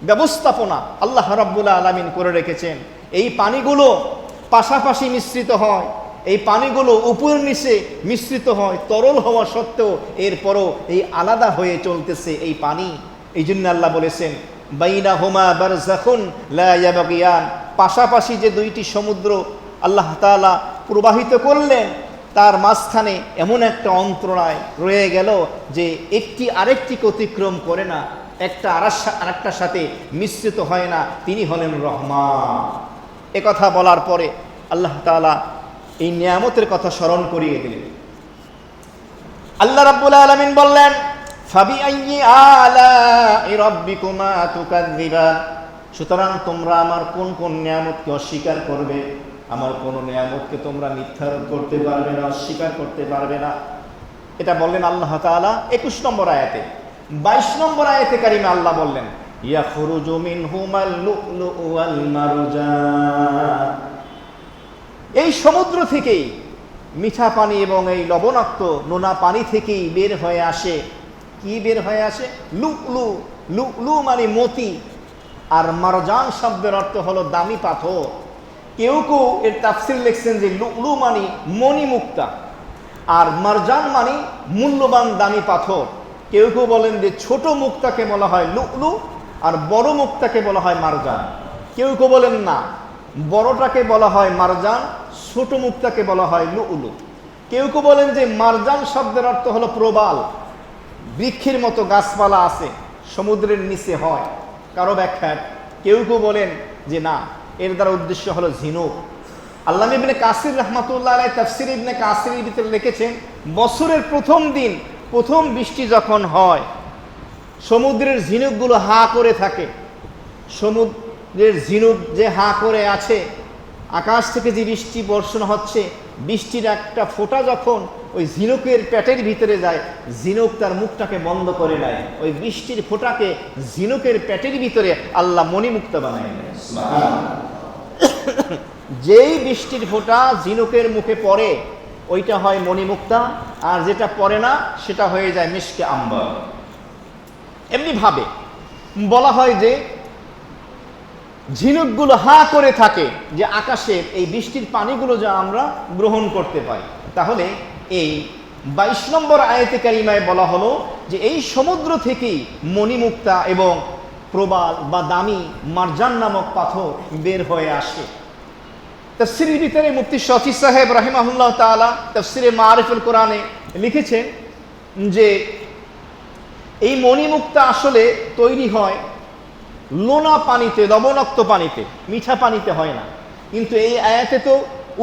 ব্যবস্থাপনা আল্লাহ রাব্বুল আলামিন করে রেখেছেন। এই পানিগুলো পাশাপাশি মিশ্রিত হয়, এই পানিগুলো উপর নিচে মিশ্রিত হয়, তরল হওয়া সত্ত্বেও এরপরও এই আলাদা হয়ে চলতেছে এই পানি। এই জন্য আল্লাহ বলেছেন বাইনাহুমা বারযাখুন লা ইয়াবগিয়ান, পাশাপাশি যে দুইটি সমুদ্র আল্লাহ তাআলা প্রবাহিত করলেন, তার মাঝখানে এমন একটা অন্তরায় রয়ে গেল যে একটি আরেকটিকে অতিক্রম করে না, একটা আরেকটার সাথে মিশ্রিত হয় না। তিনি হলেন রহমান। একথা বলার পরে আল্লাহ তাআলা এই নিয়ামতের কথা স্মরণ করিয়ে দিলেন। আল্লাহ রাব্বুল আলামিন বললেন ফাবিআইয়ি আলাই রাব্বিকুমা তুকাযযিবান, সুতরাং তোমরা আমার কোন কোন নিয়ামতকে অস্বীকার করবে? আমার কোন নিয়ামতকে তোমরা মিথ্যারোপ করতে পারবে না, অস্বীকার করতে পারবে না। এটা বললেন আল্লাহ তাআলা 21 নম্বর আয়াতে। 22 নম্বর আয়াতে কারিমে আল্লাহ বললেন ইয়াখরুজু মিনহুমাল লু'লু'উ ওয়াল মারজান, এই সমুদ্র থেকেই মিঠা পানি এবং এই লবণাক্ত নোনা পানি থেকেই বের হয়ে আসে। কি বের হয়ে আসে? লু'লু। লু'লু মানে মতি, আর মারজান শব্দের অর্থ হলো দামি পাথর। কেউ কেউ এর তাফসীর লিখছেন যে লু'লু মানে মণিমুক্তা, আর মারজান মানে মূল্যবান দামি পাথর। কেউ কেউ বলেন যে ছোট মুক্তাকে বলা হয় লু'লু আর বড় মুক্তাকে বলা হয় মারজান। কেউ কেউ বলেন না, বড়টাকে বলা হয় মারজান, ছোট মুক্তাকে বলা হয় লু'লু। কেউ কেউ বলেন যে মারজান শব্দের অর্থ হলো প্রবাল, বৃক্ষের মতো গাছপালা আছে, সমুদ্রের নিচে হয়। কারো ব্যাখ্যা। কেউ কেউ বলেন যে না, এর দ্বারা উদ্দেশ্য হলো ঝিনুক। আল্লামা ইবনে কাসির রাহমাতুল্লাহ আলাইহি তাফসীর ইবনে কাসিরের ভিতরে লিখেছেন, বছরের প্রথম দিন, প্রথম বৃষ্টি যখন হয়, সমুদ্রের ঝিনুকগুলো হা করে থাকে। সমুদ্রের ঝিনুক যে হা করে আছে, আকাশ থেকে যে বৃষ্টি বর্ষণ হচ্ছে, বৃষ্টির একটা ফোঁটা যখন ওই ঝিনুকের পেটের ভিতরে যায়, ঝিনুক তার মুখটাকে বন্ধ করে নেয়। ওই বৃষ্টির ফোঁটাকে ঝিনুকের পেটের ভিতরে আল্লাহ মণিমুক্তা বানায় নেয়। যেই বৃষ্টির ফোঁটা ঝিনুকের মুখে পড়ে ওইটা হয় মণিমুক্তা, আর যেটা পড়ে না সেটা হয়ে যায় মিশকে আম্বার। এমনি ভাবে বলা হয় যে ঝিনুকগুলো হা করে থাকে, যে আকাশের এই বৃষ্টির পানিগুলো যা আমরা গ্রহণ করতে পাই। তাহলে এই 22 নম্বর আয়াতে কারিমায় বলা হলো যে এই সমুদ্র থেকেই মণিমুক্তা এবং প্রবাল বা দামি মারজান নামক পাথর বের হয়ে আসে। তাফসীরের ভিতরে মুফতি শফি সাহেব রাহিমাহুল্লাহ তাআলা তাফসীরে মারিফুল কোরআনে লিখেছেন যে এই মণিমুক্তা আসলে তৈরি হয় লোনা পানিতে, লবণাক্ত পানিতে, মিঠা পানিতে হয় না। কিন্তু এই আয়াতে তো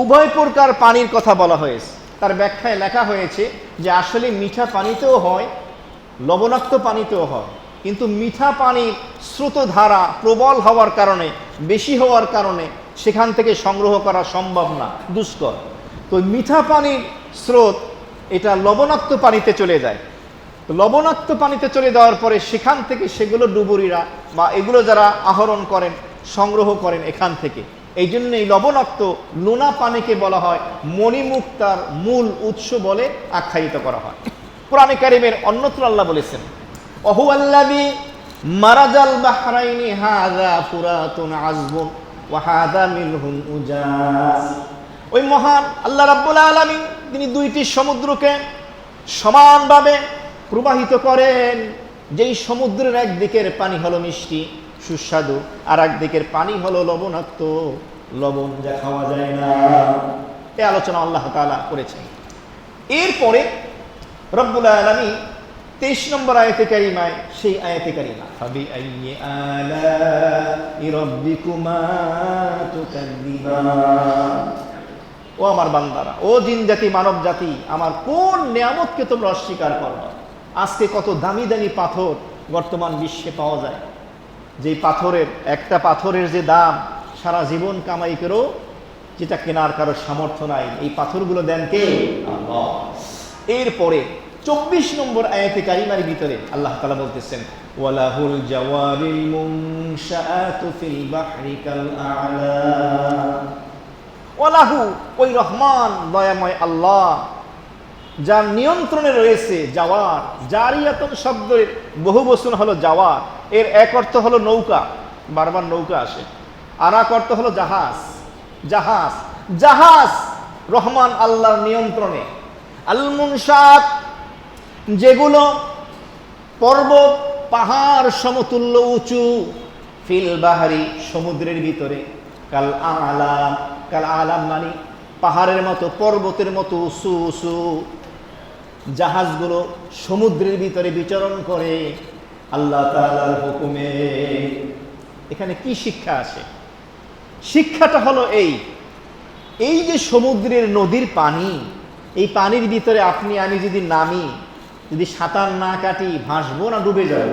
উভয় প্রকার পানির কথা বলা হয়েছে। তার ব্যাখ্যায় লেখা হয়েছে যে আসলে মিঠা পানিতেও হয়, লবণাক্ত পানিতেও হয়, কিন্তু মিঠা পানির স্রোতধারা প্রবল হওয়ার কারণে, বেশি হওয়ার কারণে সেখান থেকে সংগ্রহ করা সম্ভব না, দুষ্কর। তো মিঠা পানির স্রোত এটা লবণাক্ত পানিতে চলে যায়। তো লবণাক্ত পানিতে চলে যাওয়ার পরে সেখান থেকে সেগুলো ডুবুরিরা বা এগুলো যারা আহরণ করেন, সংগ্রহ করেন এখান থেকে। এই জন্য এই লবণাক্ত নোনা পানিকে বলা হয় মণিমুক্তার মূল উৎস বলে আখ্যায়িত করা হয়। কোরআনে কারিমের অন্যত্র আল্লাহ বলেছেন, ওহুয়াল্লাযী মারাজাল বাহরাইনি হাযা ফুরাতুন আযবুন ওয়া হাযা মিলহুন উজাজ। ওই মহান আল্লাহ রাব্বুল আলামিন তিনি দুইটি সমুদ্রকে সমানভাবে প্রবাহিত করেন। যেই সমুদ্রের একদিকের পানি হলো মিষ্টি সুস্বাদু, আর একদিকের পানি হলো লবণাক্ত, লবণ যা খাওয়া যায় না। এই আলোচনা আল্লাহ তাআলা করেছেন। এরপরে রব্বুল আলামিন 23 নম্বর আয়াতে কারিমায়, সেই আয়াতে কারিমা ফাবিআইয়ি আলাই রাব্বিকুমা তুকাযযিবান। ও আমার বান্দারা, ও জিন জাতি, মানব জাতি, আমার কোন নিয়ামতকে তোমরা অস্বীকার করো? আজকে কত দামি দামি পাথর বর্তমান বিশ্বে পাওয়া যায়, যেই পাথরের একটা পাথরের যে দাম সারা জীবন কামাই করেও যেটা কেনার কারো সামর্থ্য নাই। এই পাথরগুলো দেন কে? আল্লাহ। এরপরে 24 নম্বর আয়াতে কারিমার ভিতরে আল্লাহ তাআলা বলতেছেন, ওয়ালাহুল জাওয়ারিল মুনশাআতু ফিল বাহরি কাল আ'লাম। ওয়ালাহু, ওই রহমান দয়াময় আল্লাহ যার নিয়ন্ত্রণে রয়েছে জাওয়ার। জারিয়াতুন শব্দের বহু বচন হলো জাওয়ার। এর এক অর্থ হলো নৌকা, বারবার নৌকা আসে, আর এক অর্থ হলো জাহাজ। জাহাজ জাহাজ রহমান আল্লাহর নিয়ন্ত্রণে। আল মুনশাত, যেগুলো পর্বত পাহাড় সমতুল্য উঁচু, ফিল বাহারি, সমুদ্রের ভিতরে, কাল আলাম, কাল আলাম মানে পাহাড়ের মতো, পর্বতের মতো উঁচু উঁচু জাহাজগুলো সমুদ্রের ভিতরে বিচরণ করে আল্লাহ তাআলার হুকুমে। এখানে কি শিক্ষা আসে? শিক্ষাটা হলো এই যে সমুদ্রের নদীর পানি, এই পানির ভিতরে আপনি আমি যদি নামি, যদি সাঁতার না কাটি, ভাসবো না ডুবে যাব?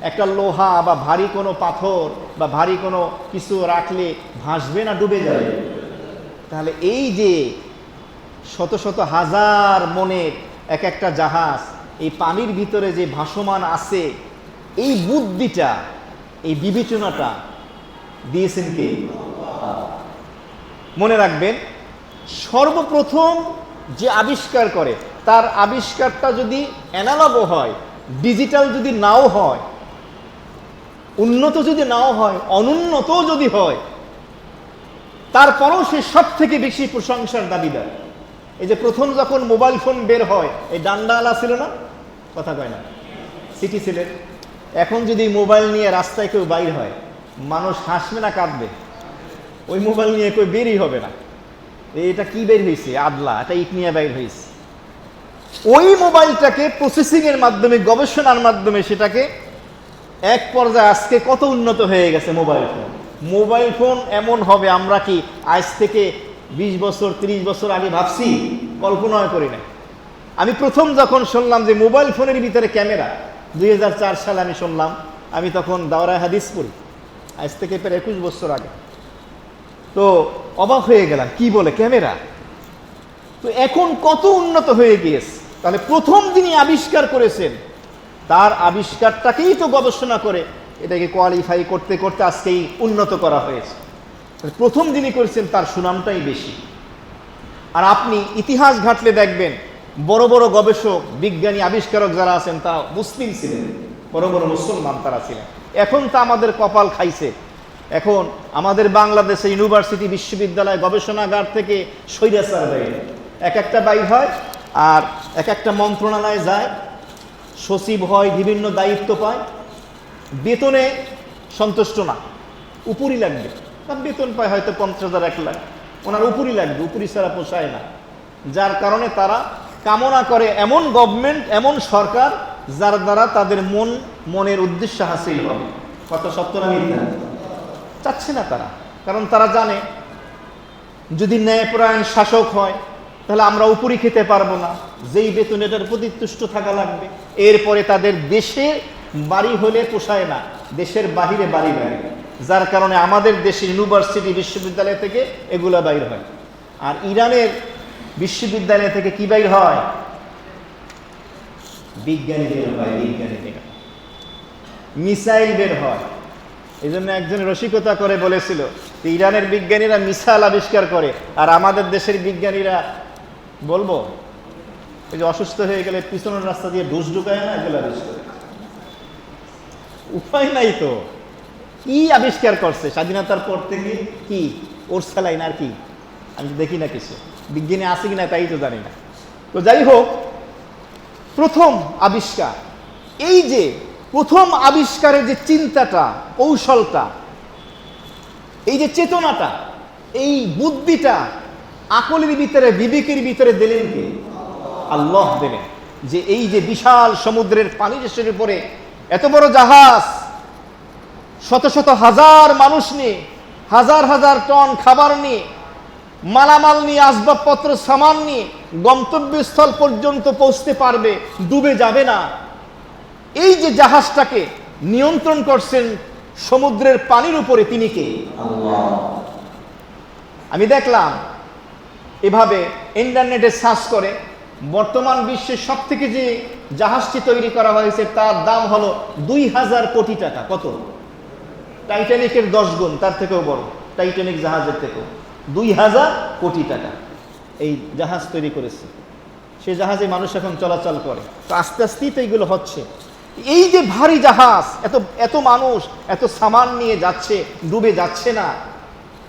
একটা লোহা বা ভারী কোনো পাথর বা ভারী কোনো কিছু রাখলে ভাসবে না ডুবে যাবে? তাহলে এই যে শত শত হাজার মনের এক একটা জাহাজ এই পানির ভিতরে যে ভাসমান আছে, এই বুদ্ধিটা, এই বিবেচনাটা দিয়েছেন কে? মনে রাখবেন, সর্বপ্রথম যে আবিষ্কার করে তার আবিষ্কারটা যদি অ্যানালগ হয়, ডিজিটাল যদি নাও হয়, উন্নত যদি নাও হয়, অনুন্নতও যদি হয়, তারপরেও সে সব থেকে বেশি প্রশংসার দাবিদার। এই যে প্রথম যখন মোবাইল ফোন বের হয়, এই ডান্ডাওয়ালা ছিল না? কথা কয় না, সিটি ছিলেন। এখন যদি মোবাইল নিয়ে রাস্তায় কেউ বাইর হয়, মানুষ হাসবে না কাঁদবে? ওই মোবাইল নিয়ে কেউ বেরই হবে না। এটা কি বের হয়েছে? আদলা, এটা ইট নিয়ে বের হয়েছে। ওই মোবাইলটাকে প্রসেসিংয়ের মাধ্যমে, গবেষণার মাধ্যমে সেটাকে এক পর্যায়ে আজকে কত উন্নত হয়ে গেছে মোবাইল ফোন। মোবাইল ফোন এমন হবে, আমরা কি আজ থেকে 20 বছর 30 বছর আগে ভাবছি? কল্পনাও করি না। আমি প্রথম যখন শুনলাম যে মোবাইল ফোনের ভিতরে ক্যামেরা, 2004 সালে আমি শুনলাম। আমি তখন দাওরায়ে হাদিস পড়ি, আজ থেকে প্রায় 21 বছর আগে। তো অবাক হয়ে গেলাম, কি বলে ক্যামেরা! তো এখন কত উন্নত হয়ে গিয়েছে। তাহলে প্রথম যিনি আবিষ্কার করেছেন, তার আবিষ্কারটাকেই তো গবেষণা করে এটাকে কোয়ালিফাই করতে করতে আজকেই উন্নত করা হয়েছে। প্রথম যিনি করেছেন তার সুনামটাই বেশি। আর আপনি ইতিহাস ঘাটলে দেখবেন, বড় বড় গবেষক, বিজ্ঞানী, আবিষ্কারক যারা আছেন তা মুসলিম ছিলেন, বড় বড় মুসলমান তারা ছিলেন। এখন তা আমাদের কপাল খাইছে। এখন আমাদের বাংলাদেশে ইউনিভার্সিটি, বিশ্ববিদ্যালয়, গবেষণাগার থেকে স্বৈরাচার বাইরে এক একটা বাইর হয়, আর এক একটা মন্ত্রণালয়ে যায়, সচিব হয়, বিভিন্ন দায়িত্ব পায়, বেতনে সন্তুষ্ট না, উপরই লাগবে। তার বেতন পায় হয়তো 50,000 1 লাখ, ওনার উপরই লাগবে, উপরই ছাড়া পোষায় না। যার কারণে তারা কামনা করে এমন গভর্নমেন্ট, এমন সরকার যার দ্বারা তাদের মনের উদ্দেশ্য হাসিল হবে। কত সত্য না মিথ্যা? চাচ্ছে না তারা, কারণ তারা জানে যদি ন্যায়পরায়ণ শাসক হয়, তাহলে আমরা উপরি খেতে পারবো না, যেই বেতন এটার প্রতি তুষ্ট থাকা লাগবে। এরপরে তাদের দেশে বাড়ি হলে পোষায় না, দেশের বাহিরে বাড়ি লাগে, যার কারণে আমাদের দেশের ইউনিভার্সিটি বিশ্ববিদ্যালয় থেকে এগুলা বাইর হয়। আর ইরানের বিশ্ববিদ্যালয় থেকে কি বাইর হয়? বিজ্ঞানী বের হয়, বিজ্ঞানী বের হয়, মিসাইল বের হয়। এই জন্য একজন রসিকতা করে বলেছিল, ইরানের বিজ্ঞানীরা মিসাইল আবিষ্কার করে, আর আমাদের দেশের বিজ্ঞানীরা বলবো এই যে অসুস্থ হয়ে গেলে পিছনের রাস্তা দিয়ে ঢুস ঢুকায় না, এগুলো আবিষ্কার। উপায় নাই তো, কি আবিষ্কার করছে স্বাধীনতার পর থেকে? কি ওর স্যালাইন আর কি, আমি তো দেখি না কিছু, বিজ্ঞানী আছে কিনা তাই তো জানি না। তো যাই হোক, প্রথম আবিষ্কার, এই যে প্রথম আবিষ্কারের যে চিন্তাটা, কৌশলটা, এই যে চেতনাটা, এই বুদ্ধিটা আকলের ভিতরে, বিবেকের ভিতরে দিলেন কে? আল্লাহ দিলেন। যে এই যে বিশাল সমুদ্রের পানি দেশের উপরে এত বড় জাহাজ, শত শত হাজার মানুষ নিয়ে, হাজার হাজার টন খাবার নিয়ে, মালামাল নিয়ে, আসবাবপত্র সামান নিয়ে গন্তব্যস্থল পর্যন্ত পৌঁছতে পারবে, ডুবে যাবে না। এই যে জাহাজটাকে নিয়ন্ত্রণ করছেন সমুদ্রের পানির উপরে, তিনি কে? আল্লাহ। আমি দেখলাম এভাবে ইন্টারনেটে সার্চ করে, বর্তমান বিশ্বের সব থেকে যে জাহাজটি তৈরি করা হয়েছে তার দাম হলো 2000 কোটি টাকা। কত? টাইটানিকের 10 গুণ, তার থেকেও বড়, টাইটানিক জাহাজের থেকেও 2000 কোটি টাকা এই জাহাজ তৈরি করেছে। সে জাহাজে মানুষ এখন চলাচল করে। তো আস্তে আস্তেই তো এইগুলো হচ্ছে। এই যে ভারী জাহাজ, এত এত মানুষ, এত সামান নিয়ে যাচ্ছে, ডুবে যাচ্ছে না।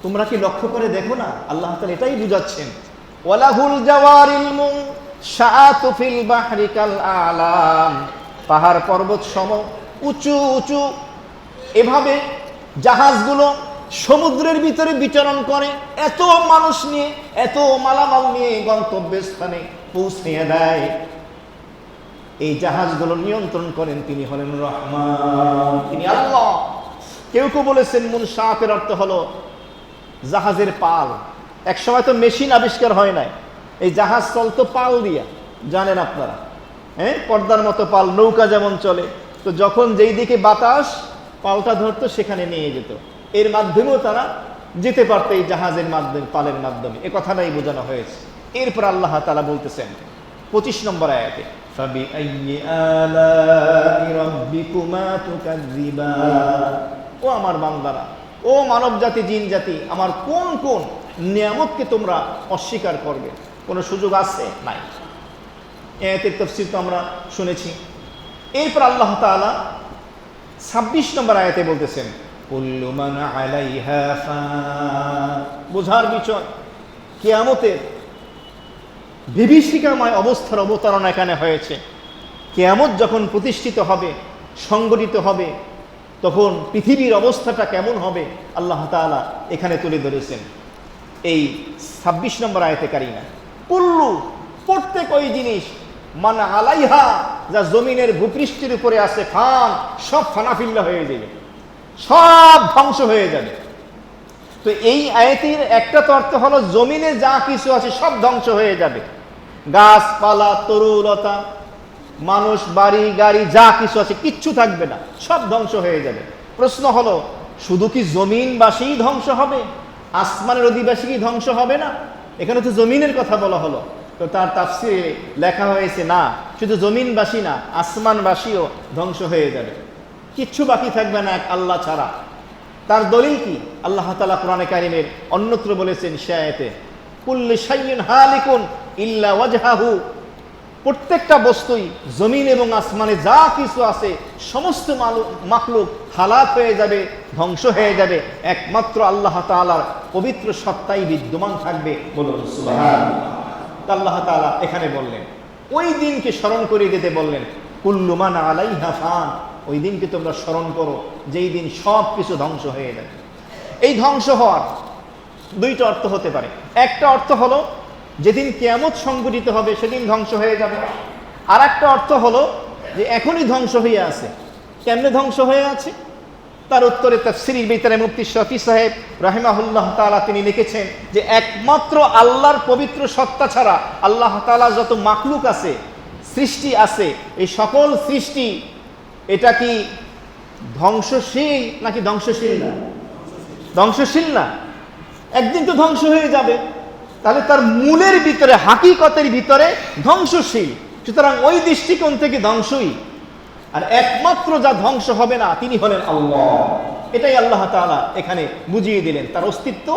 তোমরা কি লক্ষ্য করে দেখো না? আল্লাহ তাআলা এটাই বুঝাচ্ছেন, ওয়ালাহুল জাওয়ারিল মুনশাআতু ফিল বাহরি কাল আলাম। পাহাড় পর্বত সম উঁচু উঁচু এভাবে জাহাজগুলো সমুদ্রের ভিতরে বিচরণ করে, এত মানুষ নিয়ে, এত মালামাল নিয়ে গন্তব্যস্থানে পৌঁছে দেয়। এই জাহাজগুলো নিয়ন্ত্রণ করেন তিনি হলেন রহমান, তিনি আল্লাহ। কেউ কেউ বলেছেন মুনশাআতের অর্থ হলো জাহাজের পাল। এক সময় তো মেশিন আবিষ্কার হয় নাই, এই জাহাজ চলতো পাল দিয়া, জানেন আপনারা, হ্যাঁ, পর্দার মতো পাল, নৌকা যেমন চলে। তো যখন যেই দিকে বাতাস পালটা ধরতো সেখানে নিয়ে যেত, এর মাধ্যমেও তারা যেতে পারতো, এই জাহাজের মাধ্যমে, পালের মাধ্যমে। এ কথাটাই বোঝানো হয়েছে। এরপর আল্লাহ তাআলা বলতেছেন 25 নম্বর আয়াতে, ফাবিআইয়ি আলাই রাব্বিকুমা তুকাযযিবান। ও আমার বান্দারা, ও মানব জাতি, জিন জাতি, আমার কোন কোন নিয়ামতকে তোমরা অস্বীকার করবে? কোনো সুযোগ আছে? নাই। আয়াতের তাফসীর তো আমরা শুনেছি। এরপর আল্লাহ তাআলা 26 নম্বর আয়াতে বলতেছেন, কুল্লু মান আলাইহা ফান। বোঝার বিষয়, কিয়ামতের বিভীষিকাময় অবস্থার অবতারণা এখানে হয়েছে। কিয়ামত যখন প্রতিষ্ঠিত হবে, সংগঠিত হবে, তখন পৃথিবীর অবস্থাটা কেমন হবে আল্লাহ তাআলা এখানে তুলে ধরেছেন এই 26 নম্বর আয়াতে কারিমা। কুল্লু, প্রত্যেক ওই জিনিস, মান আলাইহা, যা জমিনের ভূপৃষ্ঠের উপরে আছে, ফান, সব ফানাফিল্লা হয়ে যাবে, সব ধ্বংস হয়ে যাবে। তো এই আয়াতের একটা তো অর্থ হলো জমিনে যা কিছু আছে সব ধ্বংস হয়ে যাবে, গাছপালা, তরুলতা, মানুষ, বাড়ি গাড়ি, যা কিছু আছে কিচ্ছু থাকবে না, সব ধ্বংস হয়ে যাবে। প্রশ্ন হলো, শুধু কি জমিনবাসী ধ্বংস হবে? আসমানের অধিবাসী কি ধ্বংস হবে না? এখানে তো জমিনের কথা বলা হলো। তো তার তাফসিরে লেখা হয়েছে, না, শুধু জমিনবাসী না, আসমানবাসীও ধ্বংস হয়ে যাবে, কিচ্ছু বাকি থাকবে না এক আল্লাহ ছাড়া। তার দলিল কি? আল্লাহ তাআলা কোরআনে কারিমের অন্যত্র বলেছেন সে আয়াতে, কুল্লু শাইইন হালিকুন ইল্লা ওয়াজহাহু। প্রত্যেকটা বস্তুই, জমিন এবং আসমানে যা কিছু আছে, সমস্ত মাখলুক হালাক হয়ে যাবে, ধ্বংস হয়ে যাবে, একমাত্র আল্লাহ তাআলার পবিত্র সত্তাই বিদ্যমান থাকবে। বলুন সুবহানাল্লাহ। আল্লাহ তাআলা এখানে বললেন, ওই দিনকে স্মরণ করে দিতে বললেন, কুল্লু মান আলাইহা ফান। ওই দিনকে তোমরা স্মরণ করো, যেই দিন সব কিছু ধ্বংস হয়ে যাবে। এই ধ্বংস হওয়ার দুইটা অর্থ হতে পারে। একটা অর্থ হলো যেদিন কিয়ামত সংঘটিত হবে সেদিন ধ্বংস হয়ে যাবে। আর একটা অর্থ হলো যে এখনই ধ্বংস হয়ে আছে। কেমনে ধ্বংস হয়ে আছে? তার উত্তরে তাফসীরের ভিতরে মুফতি শফি সাহেব রাহিমাহুল্লাহ তাআলা তিনি লিখেছেন যে একমাত্র আল্লাহর পবিত্র সত্তা ছাড়া আল্লাহ তাআলা যত মাখলুক আছে, সৃষ্টি আছে, এই সকল সৃষ্টি এটা কি ধ্বংসশীল নাকি ধ্বংসশীল না? ধ্বংসশীল না, একদিন তো ধ্বংস হয়ে যাবে। তাহলে তার মূলের ভিতরে, হাকিকতের ভিতরে ধ্বংসশীল, সুতরাং ওই দৃষ্টিকোণ থেকে ধ্বংসই। আর একমাত্র যা ধ্বংস হবে না তিনি হলেন আল্লাহ। এটাই আল্লাহ তাআলা এখানে বুঝিয়ে দিলেন, তার অস্তিত্ব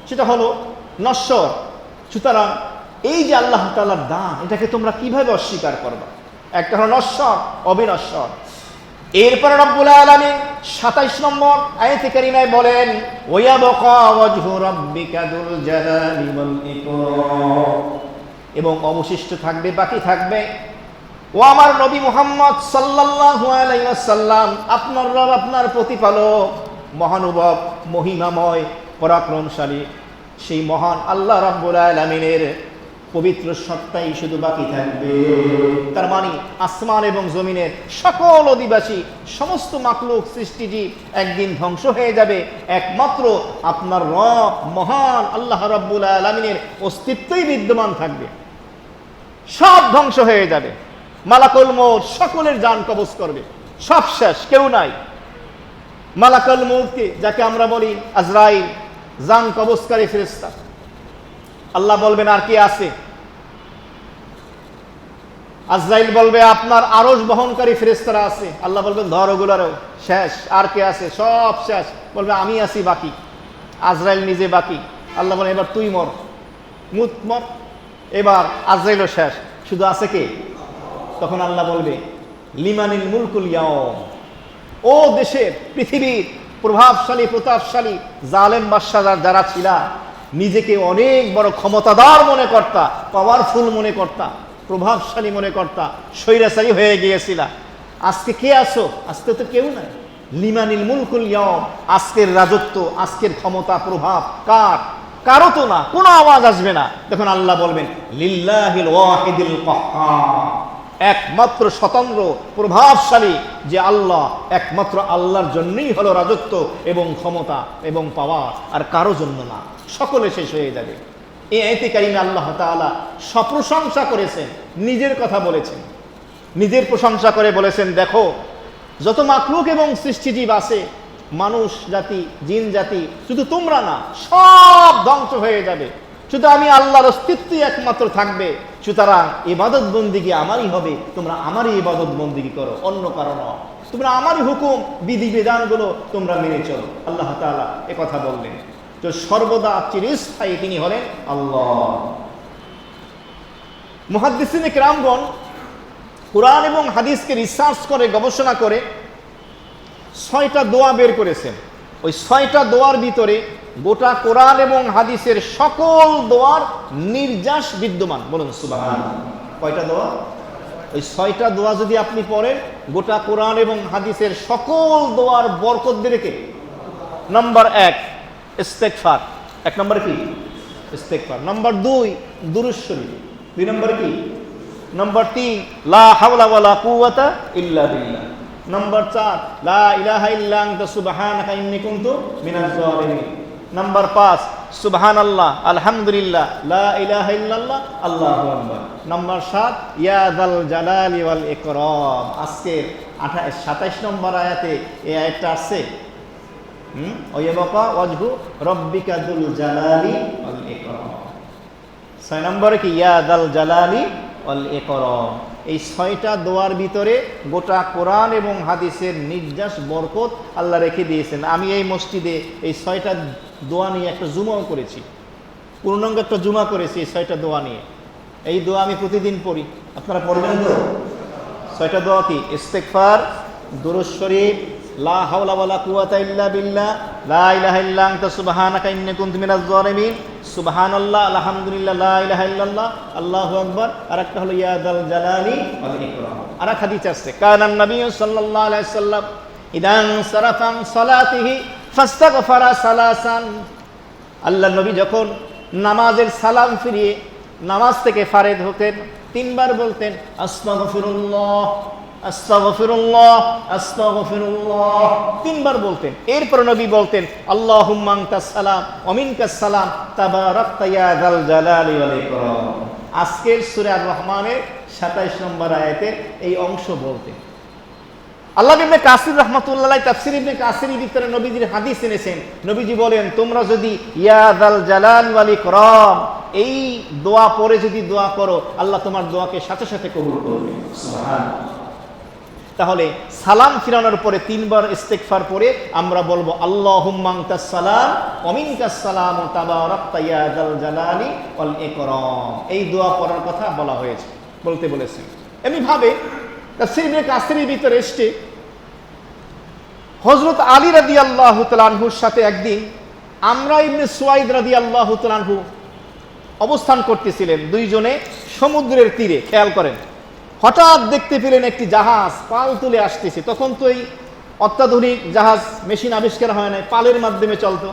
সেটা হলো নশ্বর। সুতরাং এই যে আল্লাহ তাআলার দান, এটাকে তোমরা কিভাবে অস্বীকার করবা? একটা হলো নশ্বর, অবিনশ্বর। এরপর রব্বুল আলামিন ২৭ নম্বর আয়াতে কারিমায় বলেন ওয়ায়াবকা ওয়াজহু রাব্বিকা যুল জালালি ওয়াল ইকরাম, এবং অবশিষ্ট থাকবে, বাকি থাকবে ও আমার নবী মুহাম্মদ সাল্লাল্লাহু আলাইহি ওয়াসাল্লাম, আপনার রব, আপনার প্রতিপালক মহানুভব, মহিমাময়, পরাক্রমশালী সেই মহান আল্লাহ রাব্বুল আলামিনের পবিত্র সত্তাই শুধু বাকি থাকবে। তার মানে আসমান এবং জমিনের সকল অধিবাসী, সমস্ত মাখলুক, সৃষ্টিজীব একদিন ধ্বংস হয়ে যাবে, একমাত্র আপনার রব মহান আল্লাহ রাব্বুল আলামিনের অস্তিত্বই বিদ্যমান থাকবে। সব ধ্বংস হয়ে যাবে, মালাকুল মউত সকলের জান কবজ করবে, সব শেষ, কেউ নাই। মালাকুল মউতকে, যাকে আমরা বলি আজরাইল, জান কবজকারী ফেরেশতা, আল্লাহ বলবেন আর কি আছে? আজরাইল বলবে আপনার আরশ বহনকারী ফেরেশতারা আছে। আল্লাহ বলবেন ধর ওগুলারও, শেষ, আর কে আছে? সব শেষ। বলবে আমি আছি বাকি, আজরাইল নিজে বাকি। আল্লাহ বলেন এবার তুই মর, মুত মর। এবার আজরাইলও শেষ, শুধু আছে কে? তখন আল্লাহ বলবে লিমানিল মুলকুল ইয়াউম, ও দেশের, পৃথিবীর প্রভাবশালী, প্রতাপশালী জালেম বাদশা যারা ছিল, নিজেকে অনেক বড় ক্ষমতাদার মনে করতা, পাওয়ারফুল মনে করতা, প্রভাবশালী মনে করতা, স্বৈরাচারী হয়ে গিয়েছিল, আজকে কে আছো? আজকে তো কেউ নাই। লিমানিল মুলকুল ইয়াউম, আজকের রাজত্ব, আজকের ক্ষমতা, প্রভাব কার? কারো তো না, কোনো আওয়াজ আসবে না। তখন আল্লাহ বলবেন লিল্লাহিল ওয়াহিদিল কাহ্হার, একমাত্র স্বতন্ত্র প্রভাবশালী যে আল্লাহ, একমাত্র আল্লাহর জন্যই হলো রাজত্ব এবং ক্ষমতা এবং পাওয়ার, আর কারো জন্য না। সকলে শেষ হয়ে যাবে। এই আয়াতে কারিমে আল্লাহ তাআলা সপ্রশংসা করেছেন, নিজের কথা বলেছেন, নিজের প্রশংসা করে বলেছেন দেখো যত মাখলুক এবং সৃষ্টিজীব আছে, মানুষ জাতি, জিন জাতি, শুধু তোমরা না, সব ধ্বংস হয়ে যাবে, শুধু আমি আল্লাহর অস্তিত্বই একমাত্র থাকবে। সুতরাং ইবাদত বন্দিগি আমারই হবে, তোমরা আমারই ইবাদত বন্দিগি করো, অন্য কারো নয়। তোমরা আমারই হুকুম, বিধি বিধানগুলো তোমরা মেনে চলো। আল্লাহ তাআলা এ কথা বললেন। তো সর্বদা চিরস্থায়ী তিনি হলেন আল্লাহ। মুহাদ্দিসিনে কেরামগণ কুরআন এবং হাদিসকে রিসার্চ করে, গবেষণা করে ৬টা দোয়া বের করেছেন। ওই ৬টা দোয়ার ভিতরে গোটা কোরআন এবং হাদিসের সকল দোয়ার নির্যাস বিদ্যমান। বলুন সুবহানাল্লাহ। কয়টা দোয়া? ওই ৬টা দোয়া যদি আপনি পড়েন, গোটা কোরআন এবং হাদিসের সকল দোয়ার বরকত দেবে কে? নাম্বার ১ ইস্তেগফার। ১ নম্বর কি? ইস্তেগফার। নাম্বার ২ দুরূদ শরীফ। ২ নম্বর কি? নাম্বার ৩ লা হাওলা ওয়ালা কুওয়াতা ইল্লা বিল্লাহ। নাম্বার ৪ লা ইলাহা ইল্লা আনতা সুবহানাকা ইন্নী কুনতু মিনাজ জালিমিন। নাম্বার ৫ সুবহানাল্লাহ, আলহামদুলিল্লাহ, লা ইলাহা ইল্লাল্লাহ, আল্লাহু আকবার। নাম্বার ৭ ইয়া যাল জালালি ওয়াল ইকরাম। আজকের ২৭ নম্বর আয়াতে এই আয়াতটা আছে। ওয়ায়াবকা ওয়াজহু রাব্বিকা যুল জালালি ওয়াল ইকরাম। ৬ নম্বরে কি? ইয়া যাল জালালি ওয়াল ইকরাম। এই ৬টা দোয়ার ভিতরে গোটা কোরআন এবং হাদিসের নির্যাস বরকত আল্লাহ রেখে দিয়েছেন। আমি এই মসজিদে এই ৬টা দোয়া নিয়ে একটা জুমাও করেছি, পূর্ণাঙ্গ একটা জুমা করেছি এই ৬টা দোয়া নিয়ে। এই দোয়া আমি প্রতিদিন পড়ি, আপনারা পড়বেন তো? ৬টা দোয়া কি? ইস্তেগফার, দুরূদ শরীফ, লা হাওলা ওয়ালা কুওয়াতা ইল্লা বিল্লাহ, লা ইলাহা ইল্লা আনতা সুবহানাকা ইন্নী কুনতু মিনাজ জালিমিন, সুবহানাল্লাহ, আলহামদুলিল্লাহ, লা ইলাহা ইল্লাল্লাহ, আল্লাহু আকবার। আর একটা হলো ইয়া যাল জালালি ওয়াল ইকরাম। আর এক হাদিস আছে কানান নবী সাল্লাল্লাহু আলাইহি ওয়াসাল্লাম ইদান সারাফান সালাতিহি ফাস্তাগফারা সালাসান। আল্লাহ নবী যখন নামাজের সালাম ফিরিয়ে নামাজ থেকে ফারেদ হতেন, ৩ বার বলতেন আস্তাগফিরুল্লাহ, আস্তাগফিরুল্লাহ, আস্তাগফিরুল্লাহ, 3 বার বলতেন। এরপর নবী বলতেন আল্লাহুম্মা আনতাস সালাম ওয়া মিনকাস সালাম তাবারাকতা ইয়া যাল জালালি ওয়াল ইকরাম। আজকের সূরা আর রহমানের 27 নম্বর আয়াতের এই অংশ বলতেন। আল্লামা ইবনে কাসির রাহমাতুল্লাহ আলাইহি তাফসীর ইবনে কাসিরের ভিতরে নবীজির হাদিস এনেছেন। নবীজি বলেন তোমরা যদি ইয়া যাল জালাল ওয়াল ইকরাম এই দোয়া পরে যদি দোয়া করো, আল্লাহ তোমার দোয়াকে সাথে সাথে কবুল করবে। সুবহানাল্লাহ। তাহলে সালাম ফিরানোর পরে 3 বার ইস্তিগফার পরে আমরা বলবো আল্লাহুম্মা আনতাস সালাম ওয়া মিনকাস সালাম তাবারাকতা ইয়া যাল জালালি ওয়াল ইকরাম। এই দোয়া পড়ার কথা বলা হয়েছে, বলতে বলেছেন। এমনি ভাবে তাফসীর ইবনে কাসিরের ভিতরে এসেছে হযরত আলী রাদিয়াল্লাহু তাআলা আনহুর সাথে একদিন আমরা ইবনে সুয়াইদ রাদিয়াল্লাহু তাআলা আনহু অবস্থান করতেছিলেন দুইজনে সমুদ্রের তীরে। খেয়াল করেন, হঠাৎ দেখতে পেলেন একটি জাহাজ পাল তুলে আসতেছে। তখন তো এই অত্যাধুনিক জাহাজ মেশিন আবিষ্কার হয় নাই, পালের মাধ্যমে চলতো।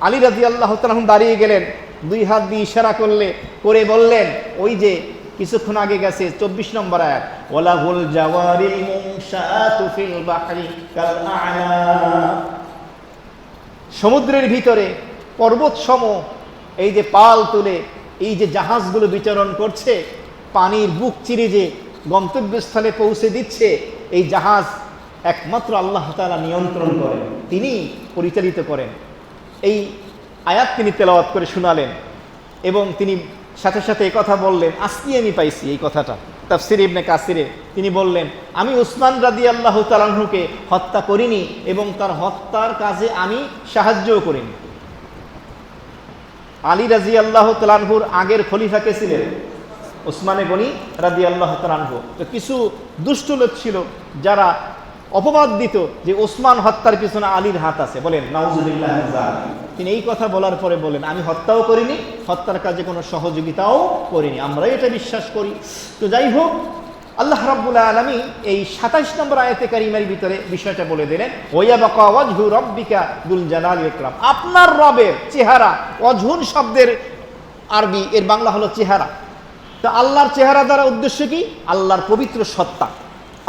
আলী রাদিয়াল্লাহু তাআলা আনহু দাঁড়িয়ে গেলেন, 2 হাত দিয়ে ইশারা করে বললেন, ওই যে কিছুক্ষণ আগে গেছে 24 নম্বর আয়াত, ওয়ালাহুল জাওয়ারিল মুনশাআতু ফিল বাহরি কাল আ'লাম। সমুদ্রের ভিতরে পর্বত সম এই যে পাল তুলে এই যে জাহাজগুলো বিচরণ করছে, পানির বুক চিরে যে গন্তব্যস্থলে পৌঁছে দিচ্ছে, এই জাহাজ একমাত্র আল্লাহ তাআলা নিয়ন্ত্রণ করেন, তিনি পরিচালিত করেন। এই আয়াত তিনি তেলাওয়াত করে শোনালেন এবং তিনি সাথে সাথে এই কথা বললেন। আজকে আমি পাইছি এই কথাটা তাফসীর ইবনে কাসিরে। তিনি বললেন আমি উসমান রাদিয়াল্লাহু তাআলা আনহুকে হত্যা করিনি এবং তার হত্যার কাজে আমি সাহায্যও করিনি। আলী রাদিয়াল্লাহু তাআলা আনহুর আগের খলিফা কে ছিলেন? উসমানে গনি রাদিয়াল্লাহু তাআলা আনহু। তো কিছু দুষ্ট লোক ছিল যারা অপবাদ দিত যে ওসমান হত্যার পিছনে আলীর হাত আছে। বলেন নাউজুবিল্লাহ মিন যালিক। তিনি এই কথা বলার পরে বলেন আমি হত্যাও করিনি, হত্যার কাজে কোনো সহযোগিতাও করিনি, আমরা এটা বিশ্বাস করি। তো যাই হোক, আল্লাহ রাব্বুল আলামিন এই 27 নম্বর আয়াতে কারিমার ভিতরে বিষয়টা বলে দিলেন, ওয়ায়াবাকা ওয়াজহু রাব্বিকা দুল জালালি ওয়াল ইকরাম। আপনার রবের চেহারা, ওয়াজহুন শব্দের আরবি এর বাংলা হলো চেহারা। তো আল্লাহর চেহারা দ্বারা উদ্দেশ্য কি? আল্লাহর পবিত্র সত্তা,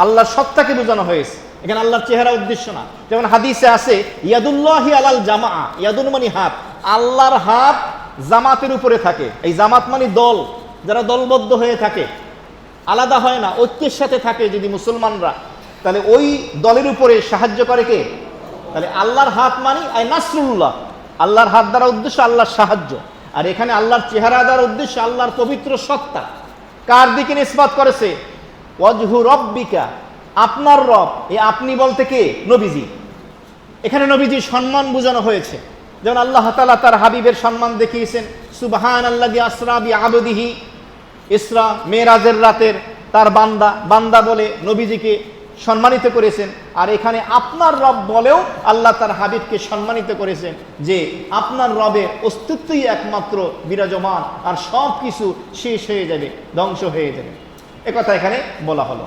আল্লাহর সত্তাকে বোঝানো হয়েছে। এখানে আল্লাহর চেহারা উদ্দেশ্য না। যেমন হাদিসে আছে ইয়াদুল্লাহি আলাল জামা, ইয়াদুন মানে হাত, আল্লাহর হাত জামাতের উপরে থাকে। এই জামাত মানে দল, যারা দলবদ্ধ হয়ে থাকে, আলাদা হয় না, ঐক্যের সাথে থাকে যদি মুসলমানরা, তাহলে ওই দলের উপরে সাহায্য করে কে? তাহলে আল্লাহর হাত মানে আই নাসরুল্লাহ, আল্লাহর হাত দ্বারা উদ্দেশ্য আল্লাহর সাহায্য। আর এখানে আল্লাহর চেহারা দ্বারা উদ্দেশ্য আল্লাহর পবিত্র সত্তা। কার দিকে নিসবত করেছে? ওয়াজহু রব্বিকা, আপনার রব। এই আপনি বলতে কে? নবীজি। এখানে নবীজির সম্মান বোঝানো হয়েছে। যেমন আল্লাহ তাআলা তার হাবিবের সম্মান দেখিয়েছেন, সুবহানাল্লাযী আসরা বিআবদিহি, ইসরা মেরাজের রাতের তার বান্দা বলে নবীজিকে সম্মানিত করেছেন। আর এখানে আপনার রব বলেও আল্লাহ তার হাবিবকে সম্মানিত করেছেন যে আপনার রবের অস্তিত্বই একমাত্র বিরাজমান, আর সব কিছু শেষ হয়ে যাবে, ধ্বংস হয়ে যাবে, একথা এখানে বলা হলো।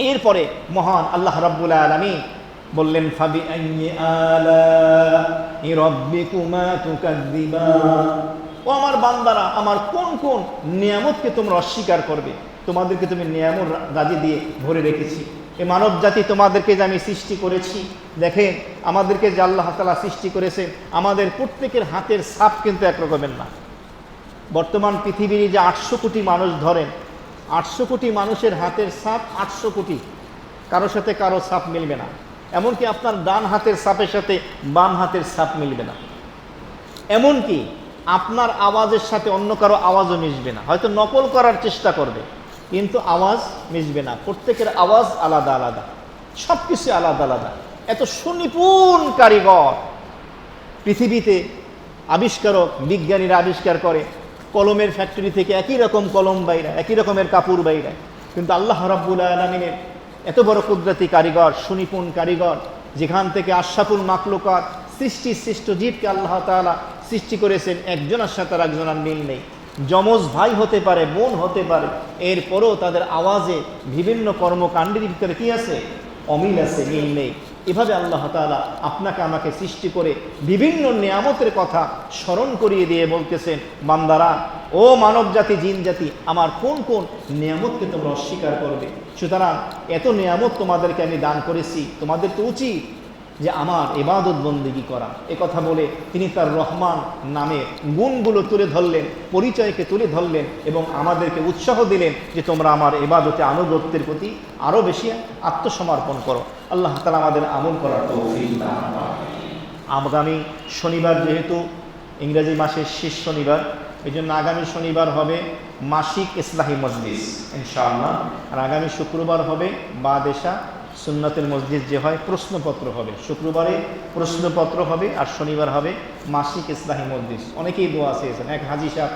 এরপরে মহান আল্লাহ রাব্বুল আলামিন বললেন ফাবিআইয়ি আলাই রাব্বিকুমা তুকাযযিবান। ও আমার বান্দারা, আমার কোন কোন নিয়ামতকে তোমরা অস্বীকার করবে? তোমাদেরকে তুমি নিয়ামত রাজি দিয়ে ভরে রেখেছি। এই মানব জাতি তোমাদেরকে যে আমি সৃষ্টি করেছি, দেখেন আমাদেরকে যে আল্লাহ তাআলা সৃষ্টি করেছেন, আমাদের প্রত্যেকের হাতের ছাপ কিন্তু একরকমের না। বর্তমান পৃথিবীর যে 800 কোটি মানুষ ধরেন, 800 কোটি মানুষের হাতের ছাপ 800 কোটি, কারোর সাথে কারো ছাপ মিলবে না। এমনকি আপনার ডান হাতের ছাপের সাথে বাম হাতের ছাপ মিলবে না। এমনকি আপনার আওয়াজের সাথে অন্য কারো আওয়াজও মিশবে না। হয়তো নকল করার চেষ্টা করবে, কিন্তু আওয়াজ মিশবে না। প্রত্যেকের আওয়াজ আলাদা আলাদা, সব কিছু আলাদা আলাদা। এত সুনিপুণ কারিগর পৃথিবীতে আবিষ্কারক, বিজ্ঞানীরা আবিষ্কার করে, কলমের ফ্যাক্টরি থেকে একই রকম কলম বাইরা, একই রকমের কাপড় বাইরা। কিন্তু আল্লাহ রাব্বুল আলামিনের এত বড় কুদরতি কারিগর, সুনিপুণ কারিগর, যেখান থেকে আশরাফুল মাখলুকাত সৃষ্ট জীবকে আল্লাহ তাআলা সৃষ্টি করেছেন, একজনের সাথে আর একজনের মিল নেই। যমজ ভাই হতে পারে, বোন হতে পারে, এরপরও তাদের আওয়াজে বিভিন্ন কর্মকাণ্ডের ভিতরে কি আছে? অমিল আছে, মিল নেই। এভাবে আল্লাহ তাআলা আপনাকে আমাকে সৃষ্টি করে বিভিন্ন নিয়ামতের কথা স্মরণ করিয়ে দিয়ে বলতেছেন, বান্দারা, ও মানব জাতি, জিন জাতি, আমার কোন কোন নিয়ামতকে তোমরা অস্বীকার করবে। সুতরাং এত নিয়ামত তোমাদেরকে আমি দান করেছি, তোমাদের তো উচিত যে আমার ইবাদত বন্দেগী করা। কথা বলে তিনি তার রহমান নামে গুণগুলো তুলে ধরলেন, পরিচয়কে তুলে ধরলেন এবং আমাদেরকে উৎসাহ দিলেন যে তোমরা আমার ইবাদতে আনুগত্যের প্রতি আরও বেশি আত্মসমর্পণ করো। আল্লাহ তাআলা আমাদের আমল করার তৌফিক দান করুন। আগামী শনিবার যেহেতু ইংরেজি মাসের শেষ শনিবার, এই জন্য আগামী শনিবার হবে মাসিক ইসলাহি মজলিস ইনশাআল্লাহ, আর আগামী শুক্রবার হবে বাদেশা সুন্নাতের মসজিদ যে হয়, প্রশ্নপত্র হবে। শুক্রবারে প্রশ্নপত্র হবে আর শনিবার হবে মাসিক ইসলাহি মজলিস। অনেকেই দোয়া চেয়েছেন, এক হাজি সাহেব